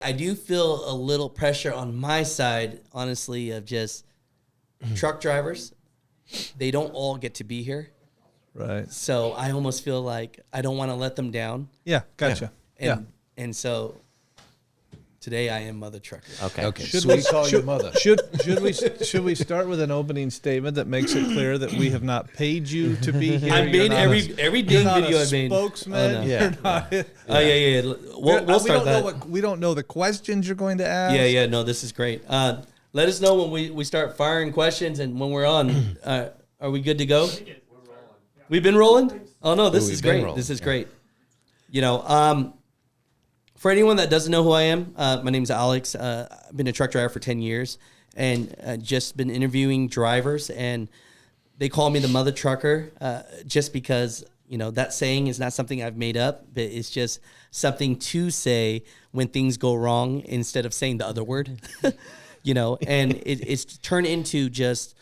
I do feel a little pressure on my side, honestly, of just truck drivers. They don't all get to be here. Right. So I almost feel like I don't want to let them down. Yeah, gotcha. And so today I am Mother Trucker. Okay. Should we call you Mother? Should we start with an opening statement that makes it clear that we have not paid you to be here? I made every dang video I made. Spokesman. Oh, no. You're not, yeah. We'll start that. We don't know the questions you're going to ask. Yeah. No, this is great. Let us know when we start firing questions and when we're on. Are we good to go? We've been rolling? Oh, no, this is great. This is great. You know, for anyone that doesn't know who I am, my name's Alex. I've been a truck driver for 10 years and just been interviewing drivers. And they call me the Mother Trucker just because, you know, that saying is not something I've made up, but it's just something to say when things go wrong instead of saying the other word, you know, and it's turned into just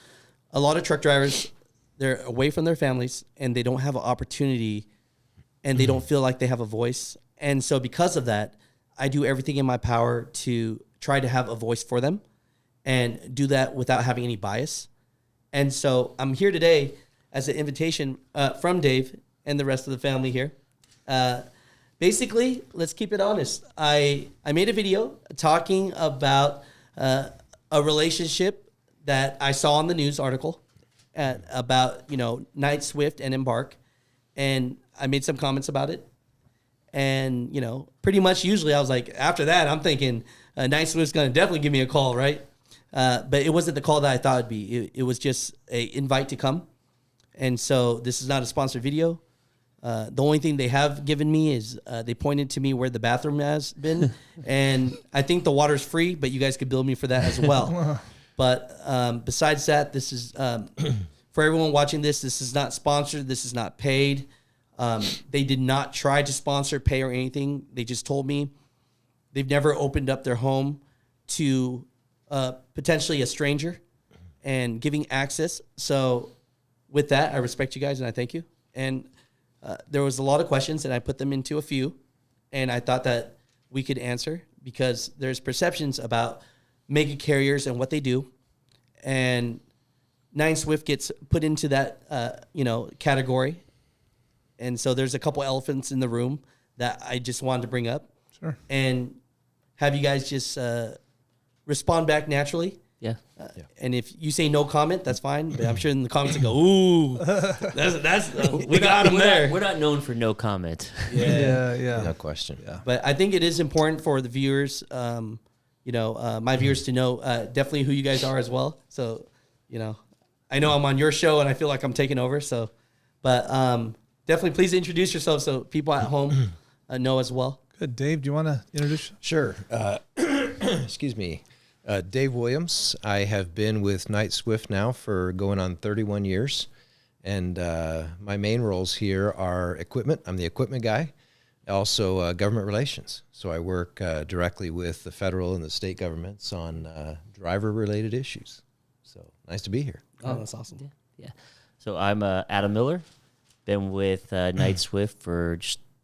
a lot of truck drivers. They're away from their families and they don't have an opportunity and they don't feel like they have a voice. And so because of that, I do everything in my power to try to have a voice for them and do that without having any bias. And so I'm here today as an invitation from Dave and the rest of the family here. Basically, let's keep it honest. I made a video talking about a relationship that I saw on the news article about, you know, Knight Swift and Embark. And I made some comments about it. And, you know, pretty much usually I was like, after that, I'm thinking Knight Swift's going to definitely give me a call, right? But it wasn't the call that I thought it'd be. It was just an invite to come. And so this is not a sponsored video. The only thing they have given me is they pointed to me where the bathroom has been. And I think the water's free, but you guys could bill me for that as well. But besides that, this is, for everyone watching this is not sponsored. This is not paid. They did not try to sponsor, pay, or anything. They just told me they've never opened up their home to potentially a stranger and giving access. So with that, I respect you guys and I thank you. And there was a lot of questions and I put them into a few. And I thought that we could answer because there's perceptions about mega carriers and what they do. And Knight Swift gets put into that, category. And so there's a couple elephants in the room that I just wanted to bring up. Sure. And have you guys just respond back naturally. Yeah. And if you say no comment, that's fine. But I'm sure in the comments they go, ooh, that's we got him there. We're not known for no comment. Yeah. No question. Yeah. But I think it is important for the viewers, my viewers to know definitely who you guys are as well. So, I know I'm on your show and I feel like I'm taking over. So, but definitely please introduce yourself so people at home know as well. Good. Dave, do you want to introduce? Sure. Excuse me. Dave Williams. I have been with Knight Swift now for going on 31 years. And my main roles here are equipment. I'm the equipment guy. Also government relations. So I work directly with the federal and the state governments on driver-related issues. So nice to be here. Oh, that's awesome. Yeah. So I'm Adam Miller. Been with Knight Swift for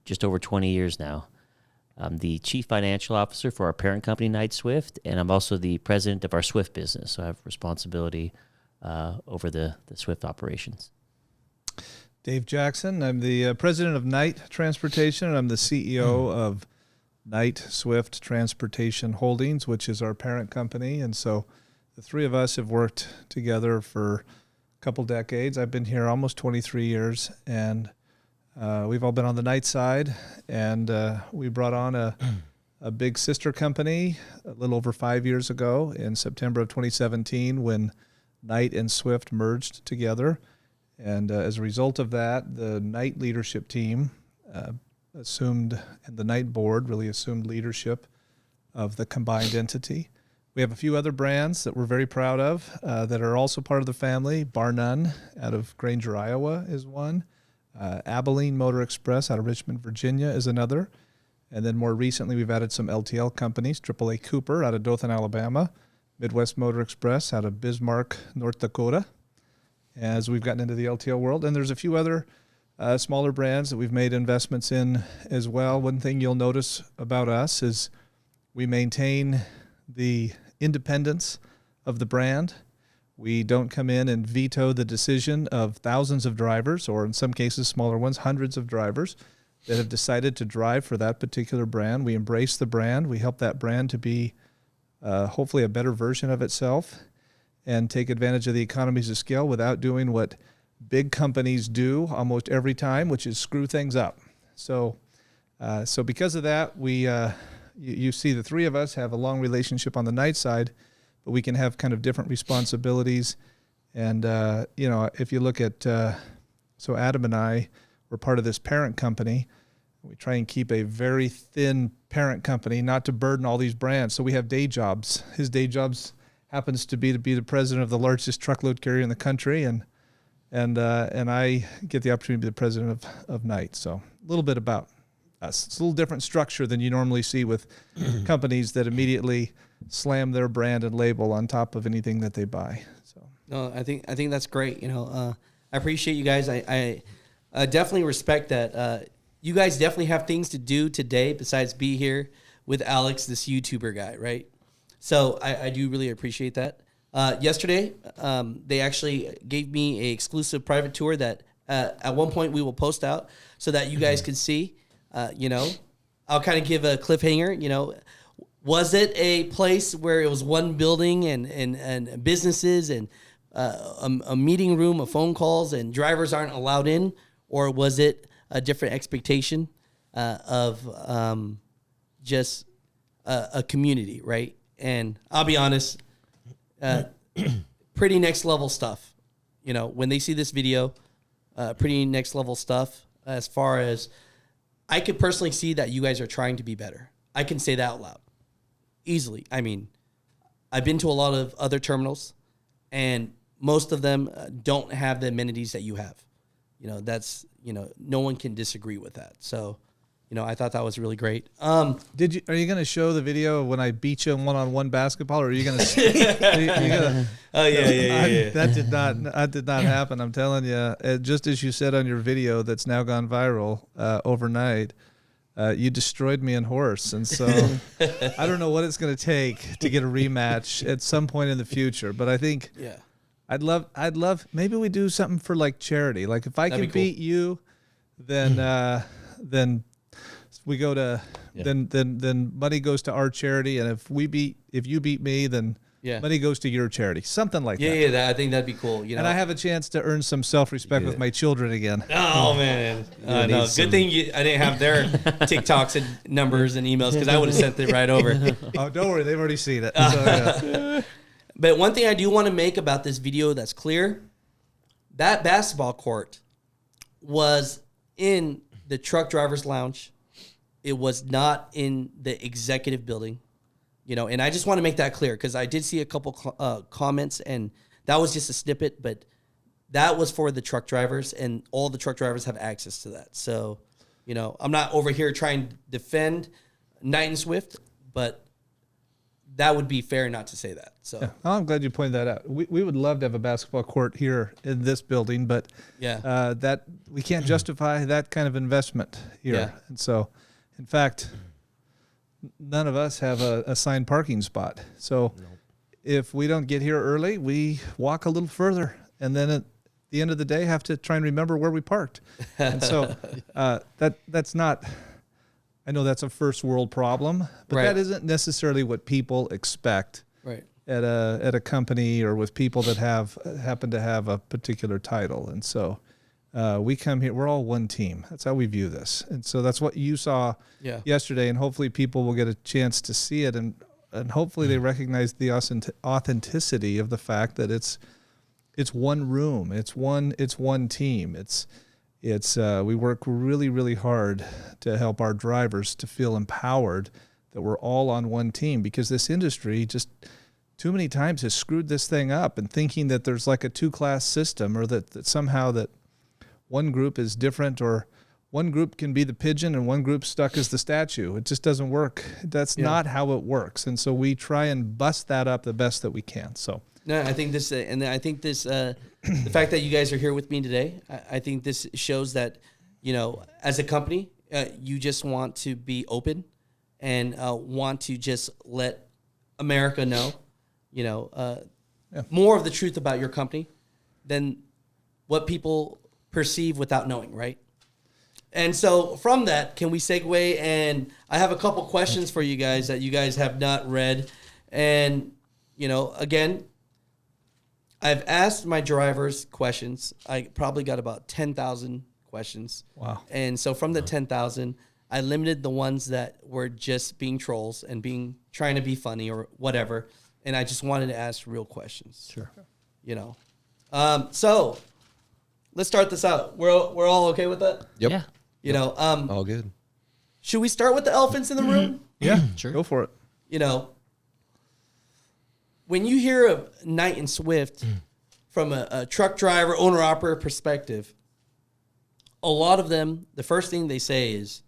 just over 20 years now. I'm the chief financial officer for our parent company, Knight Swift, and I'm also the president of our Swift business. So I have responsibility over the Swift operations. Dave Jackson. I'm the president of Knight Transportation, and I'm the CEO of Knight Swift Transportation Holdings, which is our parent company. And so the three of us have worked together for a couple decades. I've been here almost 23 years, and we've all been on the Knight side, and we brought on a big sister company a little over 5 years ago in September of 2017 when Knight and Swift merged together. And as a result of that, the Knight leadership team assumed, and the Knight board really assumed leadership of the combined entity. We have a few other brands that we're very proud of that are also part of the family. Bar None out of Granger, Iowa is one. Abilene Motor Express out of Richmond, Virginia is another. And then more recently, we've added some LTL companies, AAA Cooper out of Dothan, Alabama, Midwest Motor Express out of Bismarck, North Dakota, as we've gotten into the LTL world. And there's a few other smaller brands that we've made investments in as well. One thing you'll notice about us is We maintain the independence of the brand. We don't come in and veto the decision of thousands of drivers, or in some cases smaller ones, hundreds of drivers that have decided to drive for that particular brand. We embrace the brand. We help that brand to be hopefully a better version of itself and take advantage of the economies of scale without doing what big companies do almost every time, which is screw things up. So because of that, you see the three of us have a long relationship on the Knight side, but we can have kind of different responsibilities. And, if you look at, so Adam and I were part of this parent company. We try and keep a very thin parent company, not to burden all these brands. So we have day jobs. His day jobs happens to be the president of the largest truckload carrier in the country, and I get the opportunity to be the president of Knight. So a little bit about us. It's a little different structure than you normally see with companies that immediately slam their brand and label on top of anything that they buy. So no, I think that's great. I appreciate you guys. I definitely respect that. You guys definitely have things to do today besides be here with Alex, this YouTuber guy, right? So I do really appreciate that. Yesterday, they actually gave me an exclusive private tour that at one point we will post out so that you guys can see. I'll kind of give a cliffhanger. Was it a place where it was one building and businesses and a meeting room of phone calls and drivers aren't allowed in, or was it a different expectation of just a community, right? And I'll be honest, pretty next level stuff. When they see this video, pretty next level stuff as far as I could personally see that you guys are trying to be better. I can say that out loud easily. I mean, I've been to a lot of other terminals, and most of them don't have the amenities that you have. No one can disagree with that. So, I thought that was really great. Are you going to show the video of when I beat you in one-on-one basketball, or are you going to? Oh yeah. That did not happen. I'm telling you. Just as you said on your video, that's now gone viral overnight. You destroyed me in horse, and so I don't know what it's going to take to get a rematch at some point in the future. But I think I'd love. Maybe we do something for like charity. Like if I can beat you, then we go to then money goes to our charity, and if you beat me, then money goes to your charity. Something like that. Yeah, I think that'd be cool. And I have a chance to earn some self-respect with my children again. Oh man, no. Good thing I didn't have their TikToks and numbers and emails, because I would have sent it right over. Oh, don't worry, they've already seen it. So, But one thing I do want to make about this video that's clear, that basketball court was in the truck driver's lounge. It was not in the executive building, and I just want to make that clear, because I did see a couple comments, and that was just a snippet, but that was for the truck drivers, and all the truck drivers have access to that. So, I'm not over here trying to defend Knight and Swift, but that would be fair not to say that. So I'm glad you pointed that out. We would love to have a basketball court here in this building, but that we can't justify that kind of investment here. Yeah. And so, in fact, none of us have a assigned parking spot. So if we don't get here early, we walk a little further, and then at the end of the day have to try and remember where we parked. And so that's not... I know that's a first world problem, but that isn't necessarily what people expect at a company or with people that happen to have a particular title. And so we come here, we're all one team. That's how we view this. And so that's what you saw yesterday, and hopefully people will get a chance to see it, and hopefully they recognize the authenticity of the fact that it's one room, it's one team. We work really, really hard to help our drivers to feel empowered that we're all on one team, because this industry just too many times has screwed this thing up, and thinking that there's like a two-class system, or that somehow that one group is different, or one group can be the pigeon and one group stuck as the statue. It just doesn't work. That's not how it works. And so we try and bust that up the best that we can. So. No, I think this, the fact that you guys are here with me today, I think this shows that, as a company, you just want to be open and want to just let America know, more of the truth about your company than what people perceive without knowing, right? And so from that, can we segue? And I have a couple questions for you guys that you guys have not read. And, again, I've asked my drivers questions. I probably got about 10,000 questions. Wow. And so from the 10,000, I limited the ones that were just being trolls and trying to be funny or whatever. And I just wanted to ask real questions. Sure. So let's start this out. We're all okay with that? Yep. Yeah. All good. Should we start with the elephants in the room? Yeah, Sure. Go for it. When you hear of Knight and Swift from a truck driver, owner-operator perspective, a lot of them, the first thing they say is,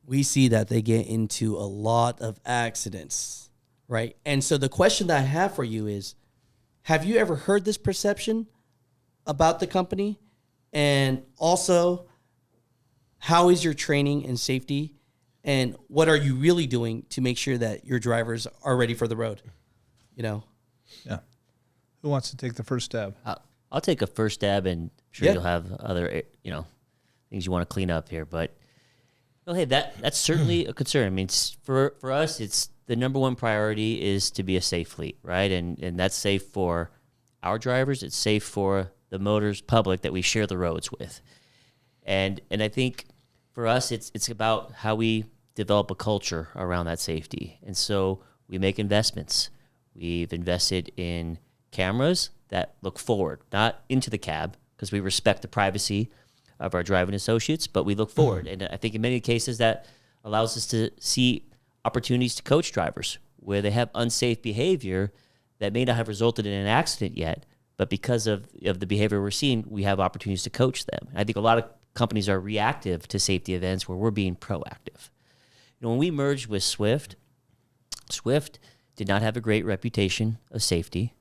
we see that they get into a lot of accidents, right? And so the question that I have for you is, have you ever heard this perception about the company? And also, how is your training and safety? And what are you really doing to make sure that your drivers are ready for the road? Yeah. Who wants to take the first stab? I'll take a first stab, and I'm sure you'll have other things you want to clean up here. But hey, that's certainly a concern. I mean, for us, it's the number one priority is to be a safe fleet, right? And that's safe for our drivers. It's safe for the motors public that we share the roads with. And I think for us, it's about how we develop a culture around that safety. And so we make investments. We've invested in cameras that look forward, not into the cab, because we respect the privacy of our driving associates, but we look forward. And I think in many cases that allows us to see opportunities to coach drivers where they have unsafe behavior that may not have resulted in an accident yet, but because of the behavior we're seeing, we have opportunities to coach them. I think a lot of companies are reactive to safety events where we're being proactive. When we merged with Swift did not have a great reputation of safety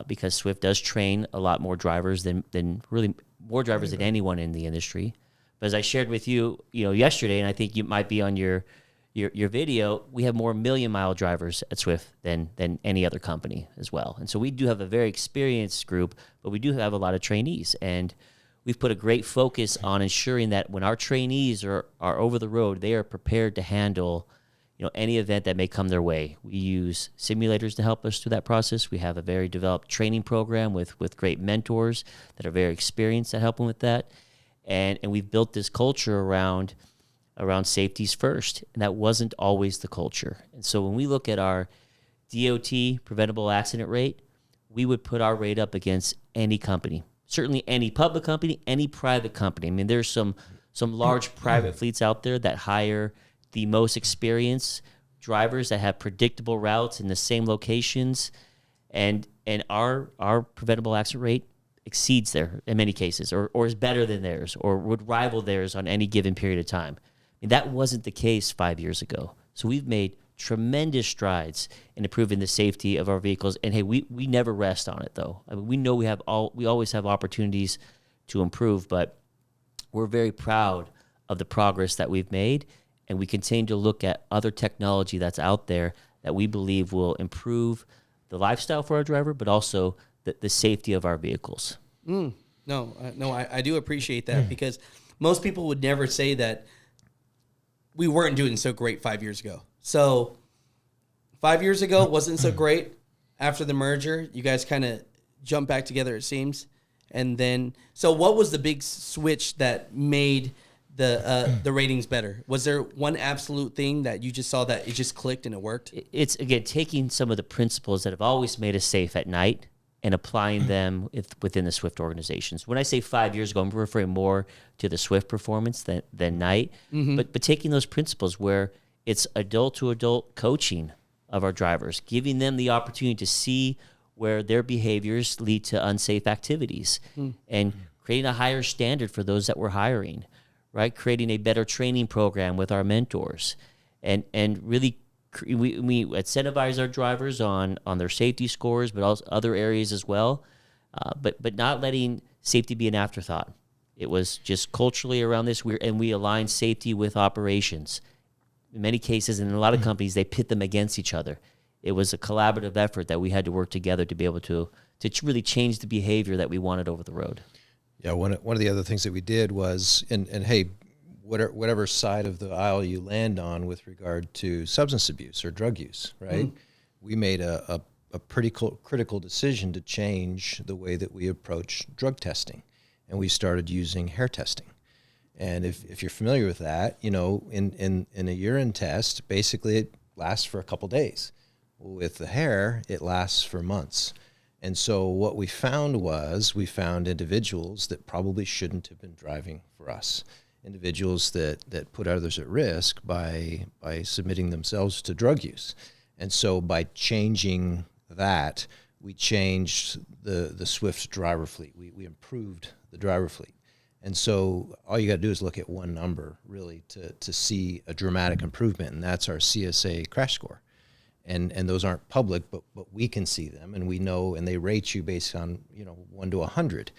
because Swift does train a lot more drivers than really more drivers than anyone in the industry. But as I shared with you, yesterday, and I think you might be on your video, we have more million-mile drivers at Swift than any other company as well. And so we do have a very experienced group, but we do have a lot of trainees. And we've put a great focus on ensuring that when our trainees are over the road, they are prepared to handle any event that may come their way. We use simulators to help us through that process. We have a very developed training program with great mentors that are very experienced at helping with that. And we've built this culture around safeties first, and that wasn't always the culture. And so when we look at our DOT preventable accident rate, we would put our rate up against any company, certainly any public company, any private company. I mean, there's some large private fleets out there that hire the most experienced drivers that have predictable routes in the same locations, and our preventable accident rate exceeds there in many cases, or is better than theirs, or would rival theirs on any given period of time. I mean, that wasn't the case 5 years ago. So we've made tremendous strides in improving the safety of our vehicles. And hey, we never rest on it though. I mean, we know we always have opportunities to improve, but we're very proud of the progress that we've made. And we continue to look at other technology that's out there that we believe will improve the lifestyle for our driver, but also the safety of our vehicles. No, I do appreciate that because most people would never say that we weren't doing so great 5 years ago. So 5 years ago wasn't so great. After the merger, you guys kind of jumped back together, it seems. And then, so what was the big switch that made the ratings better? Was there one absolute thing that you just saw that it just clicked and it worked? It's, again, taking some of the principles that have always made us safe at night and applying them within the Swift organizations. When I say 5 years ago, I'm referring more to the Swift performance than night, but taking those principles where it's adult-to-adult coaching of our drivers, giving them the opportunity to see where their behaviors lead to unsafe activities and creating a higher standard for those that we're hiring, right? Creating a better training program with our mentors and really we incentivize our drivers on their safety scores, but also other areas as well, but not letting safety be an afterthought. It was just culturally around this, we align safety with operations. In many cases, and in a lot of companies, they pit them against each other. It was a collaborative effort that we had to work together to be able to really change the behavior that we wanted over the road. Yeah, one of the other things that we did was, and hey, whatever side of the aisle you land on with regard to substance abuse or drug use, right? We made a pretty critical decision to change the way that we approach drug testing, and we started using hair testing. And if you're familiar with that, you know, in a urine test, basically it lasts for a couple days. With the hair, it lasts for months. And so what we found individuals that probably shouldn't have been driving for us, individuals that put others at risk by submitting themselves to drug use. And so by changing that, we changed the Swift driver fleet. We improved the driver fleet. And so all you got to do is look at one number really to see a dramatic improvement, and that's our CSA crash score. And those aren't public, but we can see them, and we know, and they rate you based on, you know, 1 to 100.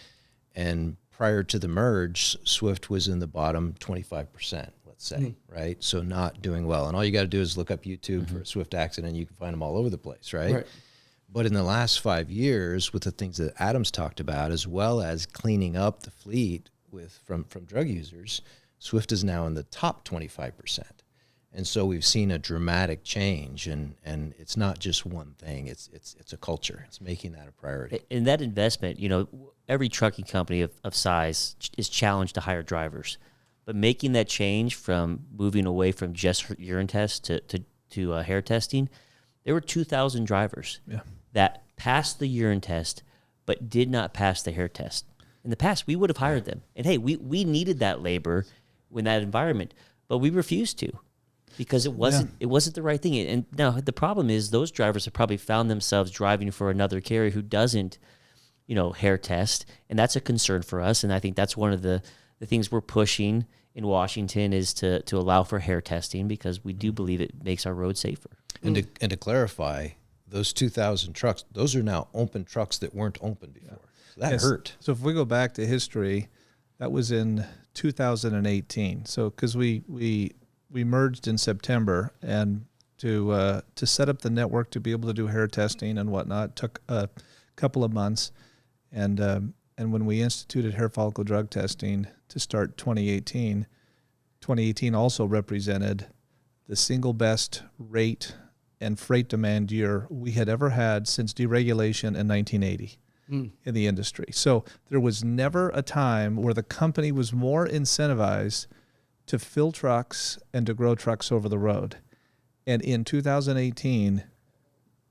And prior to the merge, Swift was in the bottom 25%, let's say, right? So not doing well. And all you got to do is look up YouTube for a Swift accident, and you can find them all over the place, right? But in the last 5 years, with the things that Adam's talked about, as well as cleaning up the fleet from drug users, Swift is now in the top 25%. And so we've seen a dramatic change, and it's not just one thing. It's a culture. It's making that a priority. In that investment, you know, every trucking company of size is challenged to hire drivers. But making that change from moving away from just urine tests to hair testing, there were 2,000 drivers that passed the urine test but did not pass the hair test. In the past, we would have hired them. And, hey, we needed that labor in that environment, but we refused to. Because it wasn't the right thing. And now the problem is those drivers have probably found themselves driving for another carrier who doesn't, you know, hair test, and that's a concern for us. And I think that's one of the things we're pushing in Washington is to allow for hair testing, because we do believe it makes our roads safer. And to clarify, those 2,000 trucks, those are now open trucks that weren't open before. So that hurt. So if we go back to history, that was in 2018. So because we merged in September, and to set up the network to be able to do hair testing and whatnot took a couple of months, and when we instituted hair follicle drug testing to start 2018 also represented the single best rate and freight demand year we had ever had since deregulation in 1980 in the industry. So there was never a time where the company was more incentivized to fill trucks and to grow trucks over the road. And in 2018,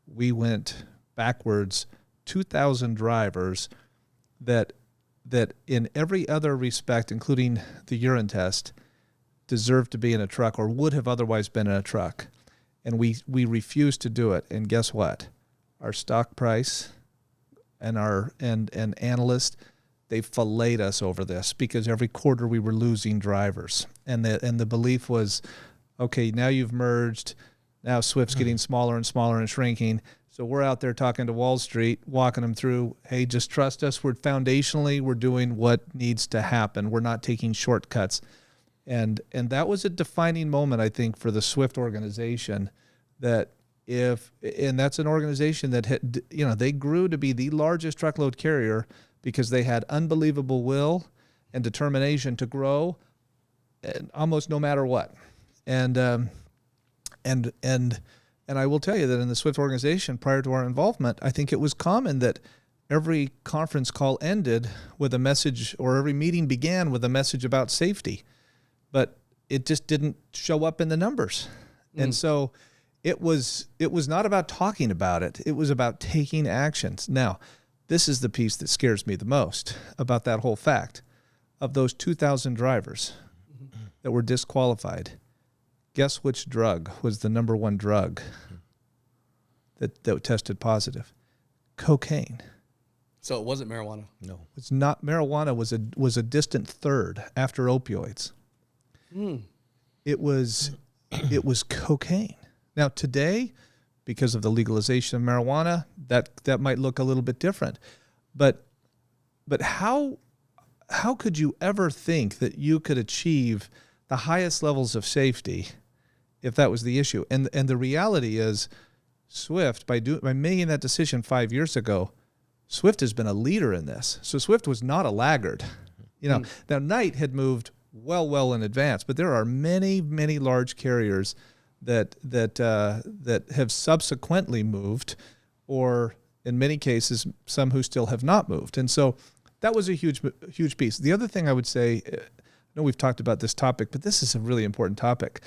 we went backwards 2,000 drivers that in every other respect, including the urine test, deserved to be in a truck or would have otherwise been in a truck. And we refused to do it. And guess what? Our stock price and analysts, they filleted us over this, because every quarter we were losing drivers. And the belief was, okay, now you've merged. Now Swift's getting smaller and smaller and shrinking. So we're out there talking to Wall Street, walking them through, hey, just trust us. We're doing what needs to happen. We're not taking shortcuts. And that was a defining moment, I think, for the Swift organization, and that's an organization that had, you know, they grew to be the largest truckload carrier because they had unbelievable will and determination to grow, almost no matter what. And I will tell you that in the Swift organization, prior to our involvement, I think it was common that every conference call ended with a message, or every meeting began with a message about safety, but it just didn't show up in the numbers. And so it was not about talking about it. It was about taking actions. Now, this is the piece that scares me the most about that whole fact. Of those 2,000 drivers that were disqualified, guess which drug was the number one drug that tested positive? Cocaine. So it wasn't marijuana. No. It's not. Marijuana was a distant third after opioids. It was cocaine. Now today, because of the legalization of marijuana, that might look a little bit different. But how could you ever think that you could achieve the highest levels of safety if that was the issue. And the reality is, Swift, by making that decision 5 years ago, Swift has been a leader in this. So Swift was not a laggard. Now Knight had moved well in advance, but there are many large carriers that have subsequently moved, or in many cases some who still have not moved. And so that was a huge piece. The other thing I would say, I know we've talked about this topic, but this is a really important topic.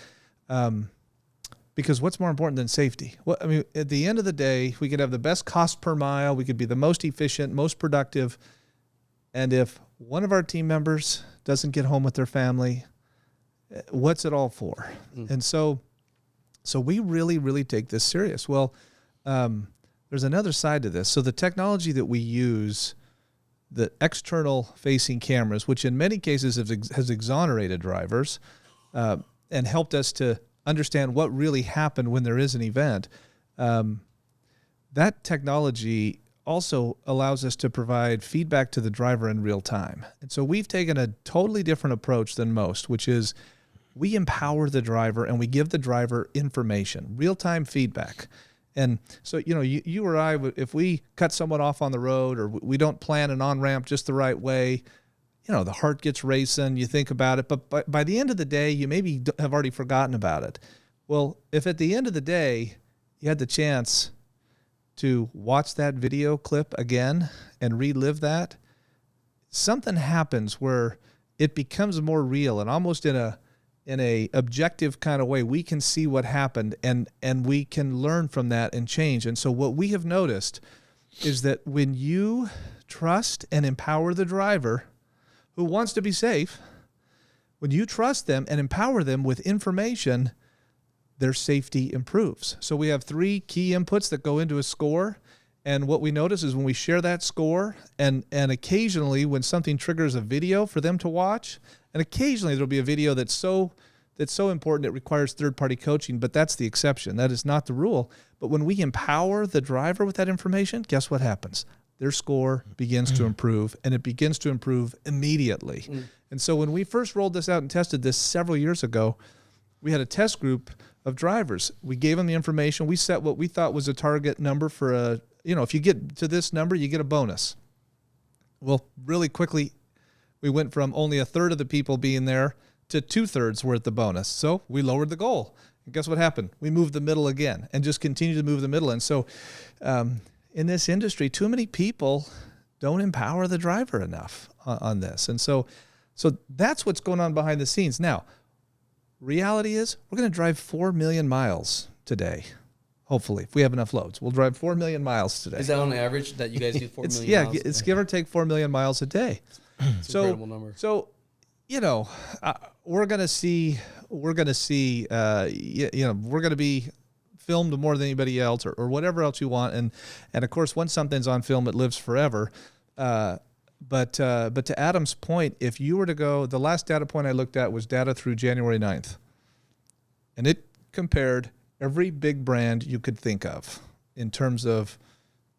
Because what's more important than safety? Well, I mean, at the end of the day, we could have the best cost per mile, we could be the most efficient, most productive, and if one of our team members doesn't get home with their family, what's it all for? And so we really take this serious. Well, there's another side to this. So the technology that we use, the external facing cameras, which in many cases has exonerated drivers and helped us to understand what really happened when there is an event, that technology also allows us to provide feedback to the driver in real time. And so we've taken a totally different approach than most, which is we empower the driver and we give the driver information, real-time feedback. And so, you or I, if we cut someone off on the road or we don't plan an on-ramp just the right way, the heart gets racing, you think about it, but by the end of the day, you maybe have already forgotten about it. Well, if at the end of the day, you had the chance to watch that video clip again and relive that, something happens where it becomes more real and almost in a objective kind of way. We can see what happened and we can learn from that and change. And so what we have noticed is that when you trust and empower the driver who wants to be safe, when you trust them and empower them with information, their safety improves. So we have 3 key inputs that go into a score. And what we notice is when we share that score and occasionally when something triggers a video for them to watch, and occasionally there'll be a video that's so important it requires third-party coaching, but that's the exception. That is not the rule. But when we empower the driver with that information, guess what happens? Their score begins to improve, and it begins to improve immediately. And so when we first rolled this out and tested this several years ago, we had a test group of drivers. We gave them the information. We set what we thought was a target number for if you get to this number, you get a bonus. Well, really quickly, we went from only a third of the people being there to 2/3 were at the bonus. So we lowered the goal. And guess what happened? We moved the middle again and just continued to move the middle. And so in this industry, too many people don't empower the driver enough on this. And so that's what's going on behind the scenes. Now, reality is we're going to drive 4 million miles today. Hopefully, if we have enough loads, we'll drive 4 million miles today. Is that on average that you guys do 4 million miles? Yeah, it's give or take 4 million miles a day. It's an incredible number. So, we're going to see, we're going to be filmed more than anybody else or whatever else you want. And of course, once something's on film, it lives forever. But to Adam's point, if you were to go, the last data point I looked at was data through January 9th. And it compared every big brand you could think of in terms of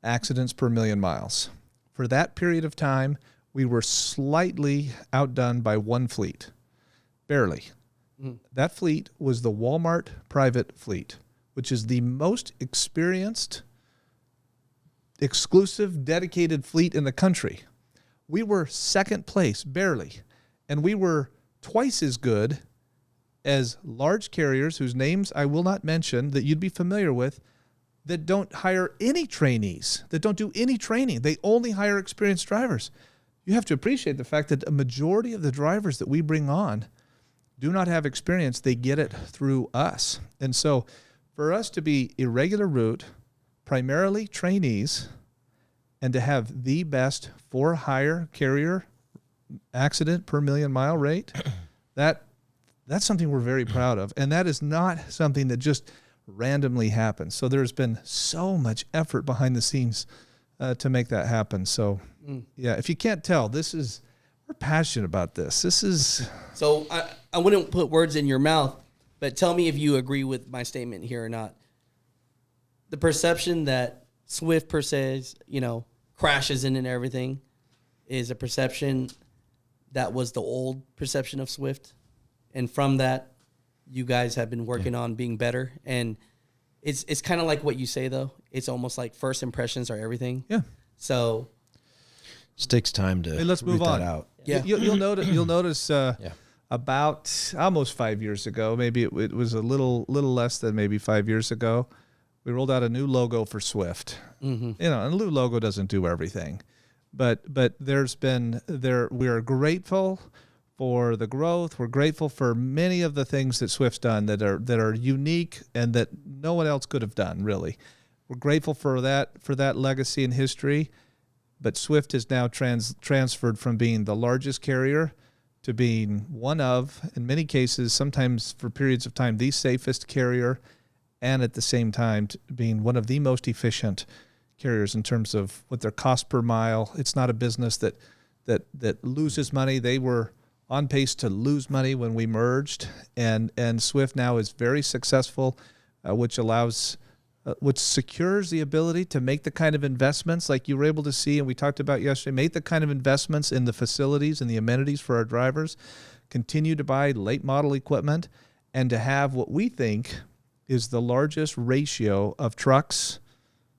accidents per million miles. For that period of time, we were slightly outdone by one fleet, barely. That fleet was the Walmart private fleet, which is the most experienced, exclusive, dedicated fleet in the country. We were second place, barely, and we were twice as good as large carriers whose names I will not mention that you'd be familiar with, that don't hire any trainees, that don't do any training. They only hire experienced drivers. You have to appreciate the fact that a majority of the drivers that we bring on do not have experience. They get it through us. And so for us to be irregular route, primarily trainees, and to have the best for hire carrier accident per million mile rate, that's something we're very proud of. And that is not something that just randomly happens. So there's been so much effort behind the scenes to make that happen. So yeah, if you can't tell, we're passionate about this. So I wouldn't put words in your mouth, but tell me if you agree with my statement here or not. The perception that Swift per se, crashes in and everything is a perception that was the old perception of Swift. And from that, you guys have been working on being better, and it's kind of like what you say though. It's almost like first impressions are everything. Yeah. So It takes time to let's move root on. that out. Yeah. You'll notice about almost 5 years ago, maybe it was a little less than maybe 5 years ago, we rolled out a new logo for Swift. Mm-hmm. You know, and a new logo doesn't do everything, but we are grateful for the growth. We're grateful for many of the things that Swift's done that are unique and that no one else could have done, really. We're grateful for that legacy and history, but Swift is now transferred from being the largest carrier to being one of, in many cases, sometimes for periods of time, the safest carrier, and at the same time being one of the most efficient carriers in terms of what their cost per mile. It's not a business that loses money. They were on pace to lose money when we merged, and Swift now is very successful, which secures the ability to make the kind of investments like you were able to see and we talked about yesterday, make the kind of investments in the facilities and the amenities for our drivers, continue to buy late model equipment, and to have what we think is the largest ratio of trucks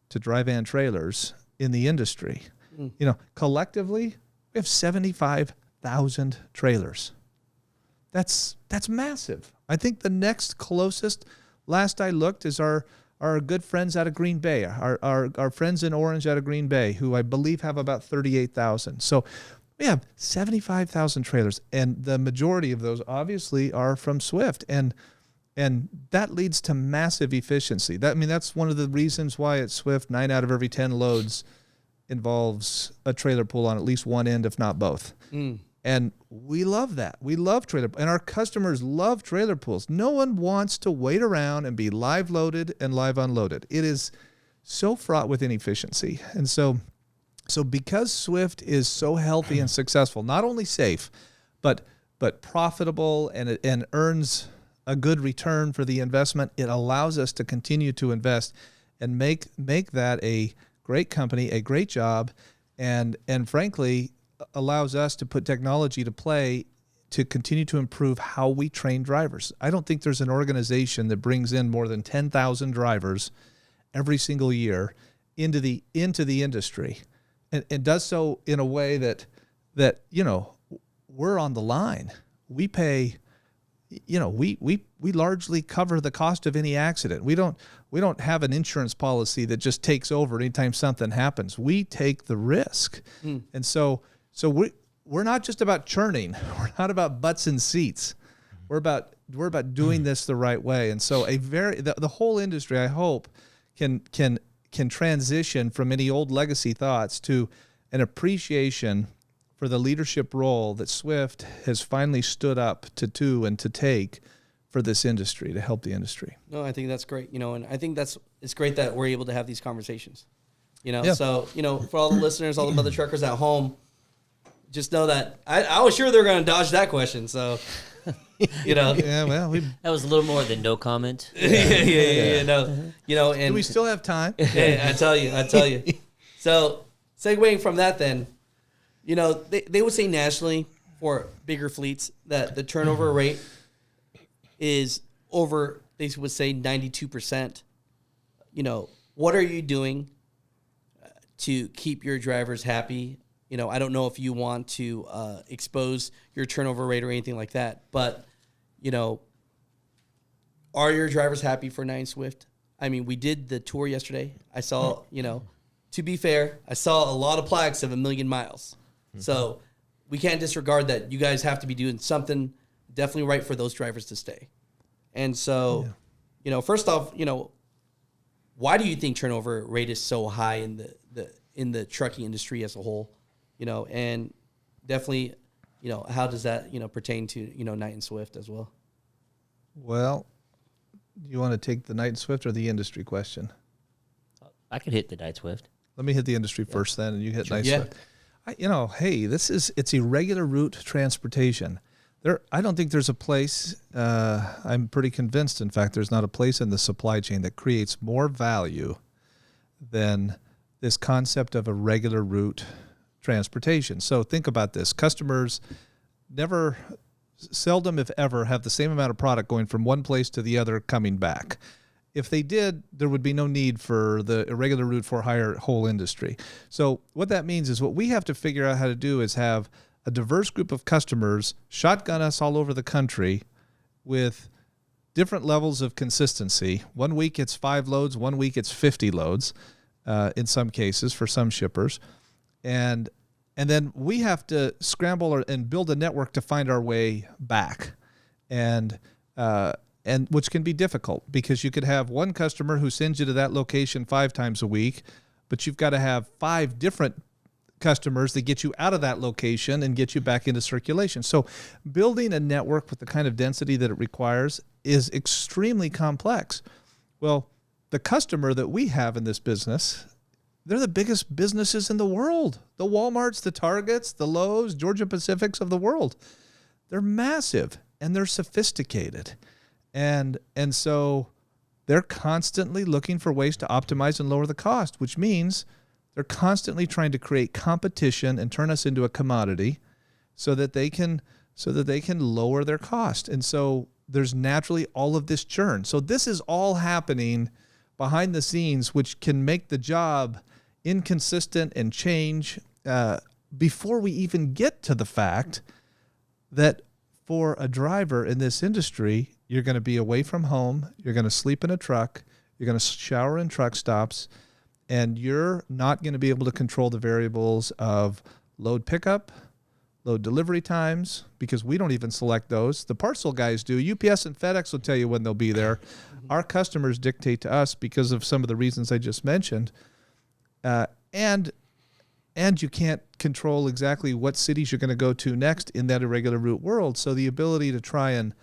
to dry van trailers in the industry. You know, collectively, we have 75,000 trailers. That's massive. I think the next closest, last I looked, is our good friends out of Green Bay, our friends in Orange out of Green Bay, who I believe have about 38,000. So we have 75,000 trailers, and the majority of those obviously are from Swift, and that leads to massive efficiency. That's one of the reasons why at Swift 9 out of every 10 loads involves a trailer pull on at least one end, if not both. And we love that. We love trailer, and our customers love trailer pulls. No one wants to wait around and be live loaded and live unloaded. It is so fraught with inefficiency. And so because Swift is so healthy and successful, not only safe, but profitable and earns a good return for the investment, it allows us to continue to invest and make that a great company, a great job, and frankly, allows us to put technology to play to continue to improve how we train drivers. I don't think there's an organization that brings in more than 10,000 drivers every single year into the industry and does so in a way that you know, we're on the line. We pay, you know, we largely cover the cost of any accident. We don't have an insurance policy that just takes over anytime something happens. We take the risk. And so we're not just about churning. We're not about butts in seats. We're about doing this the right way. And so the whole industry, I hope, can transition from any old legacy thoughts to an appreciation for the leadership role that Swift has finally stood up to do and to take for this industry, to help the industry. No, I think that's great. You know, and I think it's great that we're able to have these conversations. You know, Yeah. So, you know, for all the listeners, all the mother truckers at home, just know that I was sure they're going to dodge that question. So, you know. Yeah, well, That was a little more than no comment. yeah. No, you know, and do we still have time? yeah, I tell you. So, segueing from that, then, you know, they would say nationally for bigger fleets that the turnover rate is over. They would say 92%. You know, what are you doing to keep your drivers happy? You know, I don't know if you want to expose your turnover rate or anything like that, but, you know, are your drivers happy for 9 Swift? I mean, we did the tour yesterday. I saw, you know, to be fair, I saw a lot of plaques of 1,000,000 miles. So we can't disregard that. You guys have to be doing something definitely right for those drivers to stay. And so, you know, first off, you know, why do you think turnover rate is so high in the trucking industry as a whole? You know, and definitely, you know, how does that, you know, pertain to, you know, Knight and Swift as well? Well, you want to take the Knight and Swift or the industry question? I could hit the Knight Swift. Let me hit the industry first then, and you hit Knight Yeah. Swift. Hey, it's irregular route transportation. I don't think there's a place, I'm pretty convinced, in fact, there's not a place in the supply chain that creates more value than this concept of a regular route transportation. So think about this. Customers never seldom, if ever, have the same amount of product going from one place to the other coming back. If they did, there would be no need for the irregular route for hire whole industry. So what that means is what we have to figure out how to do is have a diverse group of customers shotgun us all over the country with different levels of consistency. 1 week it's 5 loads, 1 week it's 50 loads in some cases for some shippers. And then we have to scramble and build a network to find our way back. And which can be difficult because you could have one customer who sends you to that location 5 times a week, but you've got to have 5 different customers that get you out of that location and get you back into circulation. So building a network with the kind of density that it requires is extremely complex. Well, the customer that we have in this business, they're the biggest businesses in the world. The Walmarts, the Targets, the Lowe's, Georgia Pacifics of the world. They're massive and they're sophisticated. And so they're constantly looking for ways to optimize and lower the cost, which means they're constantly trying to create competition and turn us into a commodity so that they can lower their cost. And so there's naturally all of this churn. So this is all happening behind the scenes, which can make the job inconsistent and change before we even get to the fact that for a driver in this industry, you're going to be away from home, you're going to sleep in a truck, you're going to shower in truck stops, and you're not going to be able to control the variables of load pickup, load delivery times, because we don't even select those. The parcel guys do. UPS and FedEx will tell you when they'll be there. Our customers dictate to us because of some of the reasons I just mentioned. And you can't control exactly what cities you're going to go to next in that irregular route world. So the ability to try and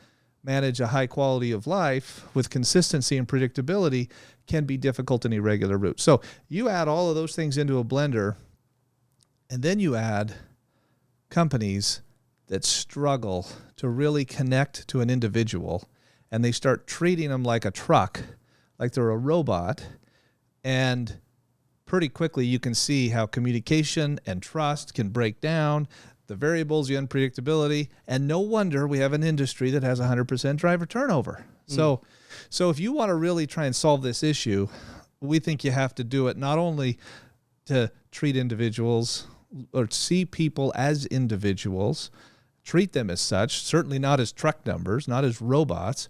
manage a high quality of life with consistency and predictability can be difficult in irregular route. So you add all of those things into a blender, and then you add companies that struggle to really connect to an individual, and they start treating them like a truck, like they're a robot, and pretty quickly you can see how communication and trust can break down, the variables, the unpredictability, and no wonder we have an industry that has 100% driver turnover. So if you want to really try and solve this issue, we think you have to do it not only to treat individuals or see people as individuals, treat them as such, certainly not as truck numbers, not as robots,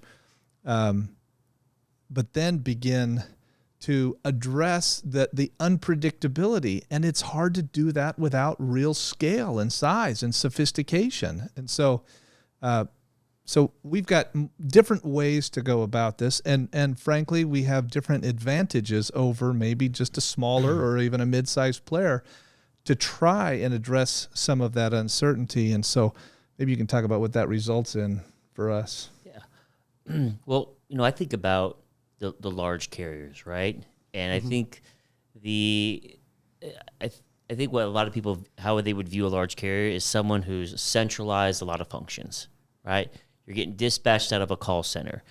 but then begin to address the unpredictability. And it's hard to do that without real scale and size and sophistication. And so we've got different ways to go about this. And frankly, we have different advantages over maybe just a smaller or even a mid-sized player to try and address some of that uncertainty. And so maybe you can talk about what that results in for us. Yeah. Well, I think about the large carriers, right? And I think I think what a lot of people, how they would view a large carrier is someone who's centralized a lot of functions, right? You're getting dispatched out of a call center.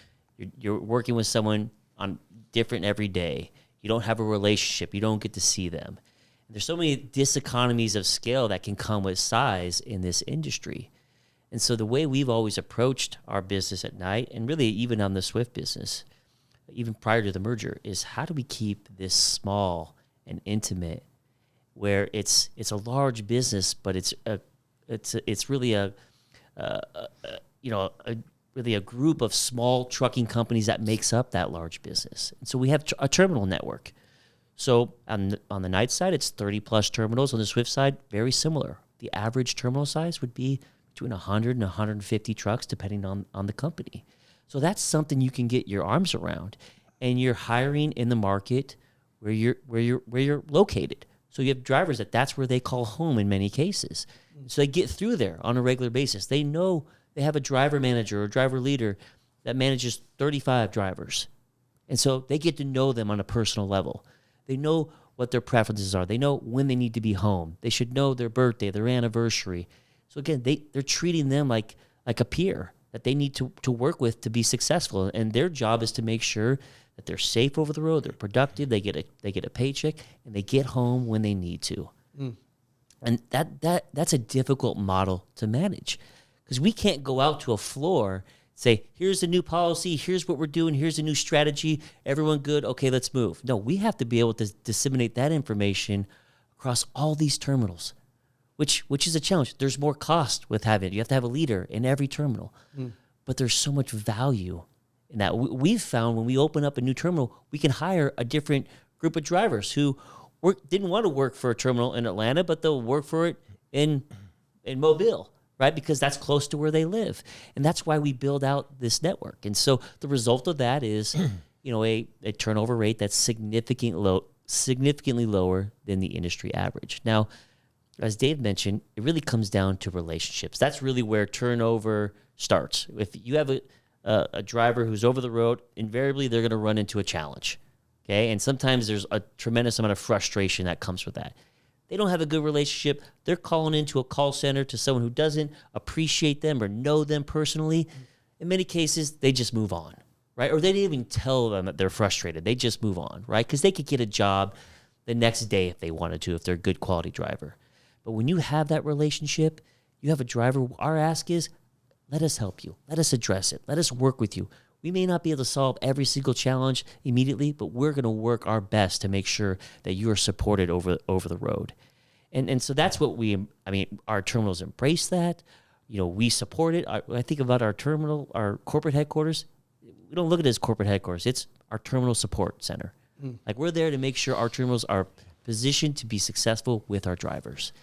You're working with someone on different every day. You don't have a relationship. You don't get to see them. And there's so many diseconomies of scale that can come with size in this industry. And so the way we've always approached our business at Knight, and really even on the Swift business, even prior to the merger, is how do we keep this small and intimate, where it's a large business, but it's really really a group of small trucking companies that makes up that large business. And so we have a terminal network. So on the Knight side, it's 30 plus terminals. On the Swift side, very similar. The average terminal size would be between 100 and 150 trucks, depending on the company. So that's something you can get your arms around, and you're hiring in the market where you're located. So you have drivers that's where they call home in many cases. So they get through there on a regular basis. They know they have a driver manager or driver leader that manages 35 drivers. And so they get to know them on a personal level. They know what their preferences are. They know when they need to be home. They should know their birthday, their anniversary. So again, they're treating them like a peer that they need to work with to be successful. And their job is to make sure that they're safe over the road, they're productive, they get a paycheck, and they get home when they need to. And that's a difficult model to manage, because we can't go out to a floor, say, here's a new policy, here's what we're doing, here's a new strategy, everyone good, okay, let's move. No, we have to be able to disseminate that information across all these terminals, which is a challenge. There's more cost with having it. You have to have a leader in every terminal. But there's so much value in that. We've found when we open up a new terminal, we can hire a different group of drivers who didn't want to work for a terminal in Atlanta, but they'll work for it in Mobile, right? Because that's close to where they live. And that's why we build out this network. And so the result of that is, a turnover rate that's significantly lower than the industry average. Now, as Dave mentioned, it really comes down to relationships. That's really where turnover starts. If you have a driver who's over the road, invariably they're going to run into a challenge. Okay, and sometimes there's a tremendous amount of frustration that comes with that. They don't have a good relationship. They're calling into a call center to someone who doesn't appreciate them or know them personally. In many cases, they just move on, right? Or they didn't even tell them that they're frustrated. They just move on, right? Because they could get a job the next day if they wanted to, if they're a good quality driver. But when you have that relationship, you have a driver, our ask is, let us help you. Let us address it. Let us work with you. We may not be able to solve every single challenge immediately, but we're going to work our best to make sure that you are supported over the road. And so that's what our terminals embrace that. We support it. I think about our terminal, our corporate headquarters. We don't look at it as corporate headquarters. It's our terminal support center. Like, we're there to make sure our terminals are positioned to be successful with our drivers.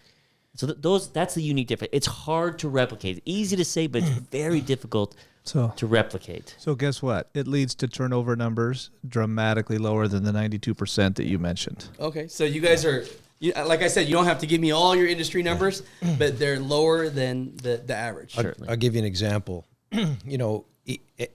So that's the unique difference. It's hard to replicate. It's easy to say, but it's very difficult to replicate. So guess what? It leads to turnover numbers dramatically lower than the 92% that you mentioned. Okay, so you guys are, like I said, you don't have to give me all your industry numbers, but they're lower than the average. I'll give you an example.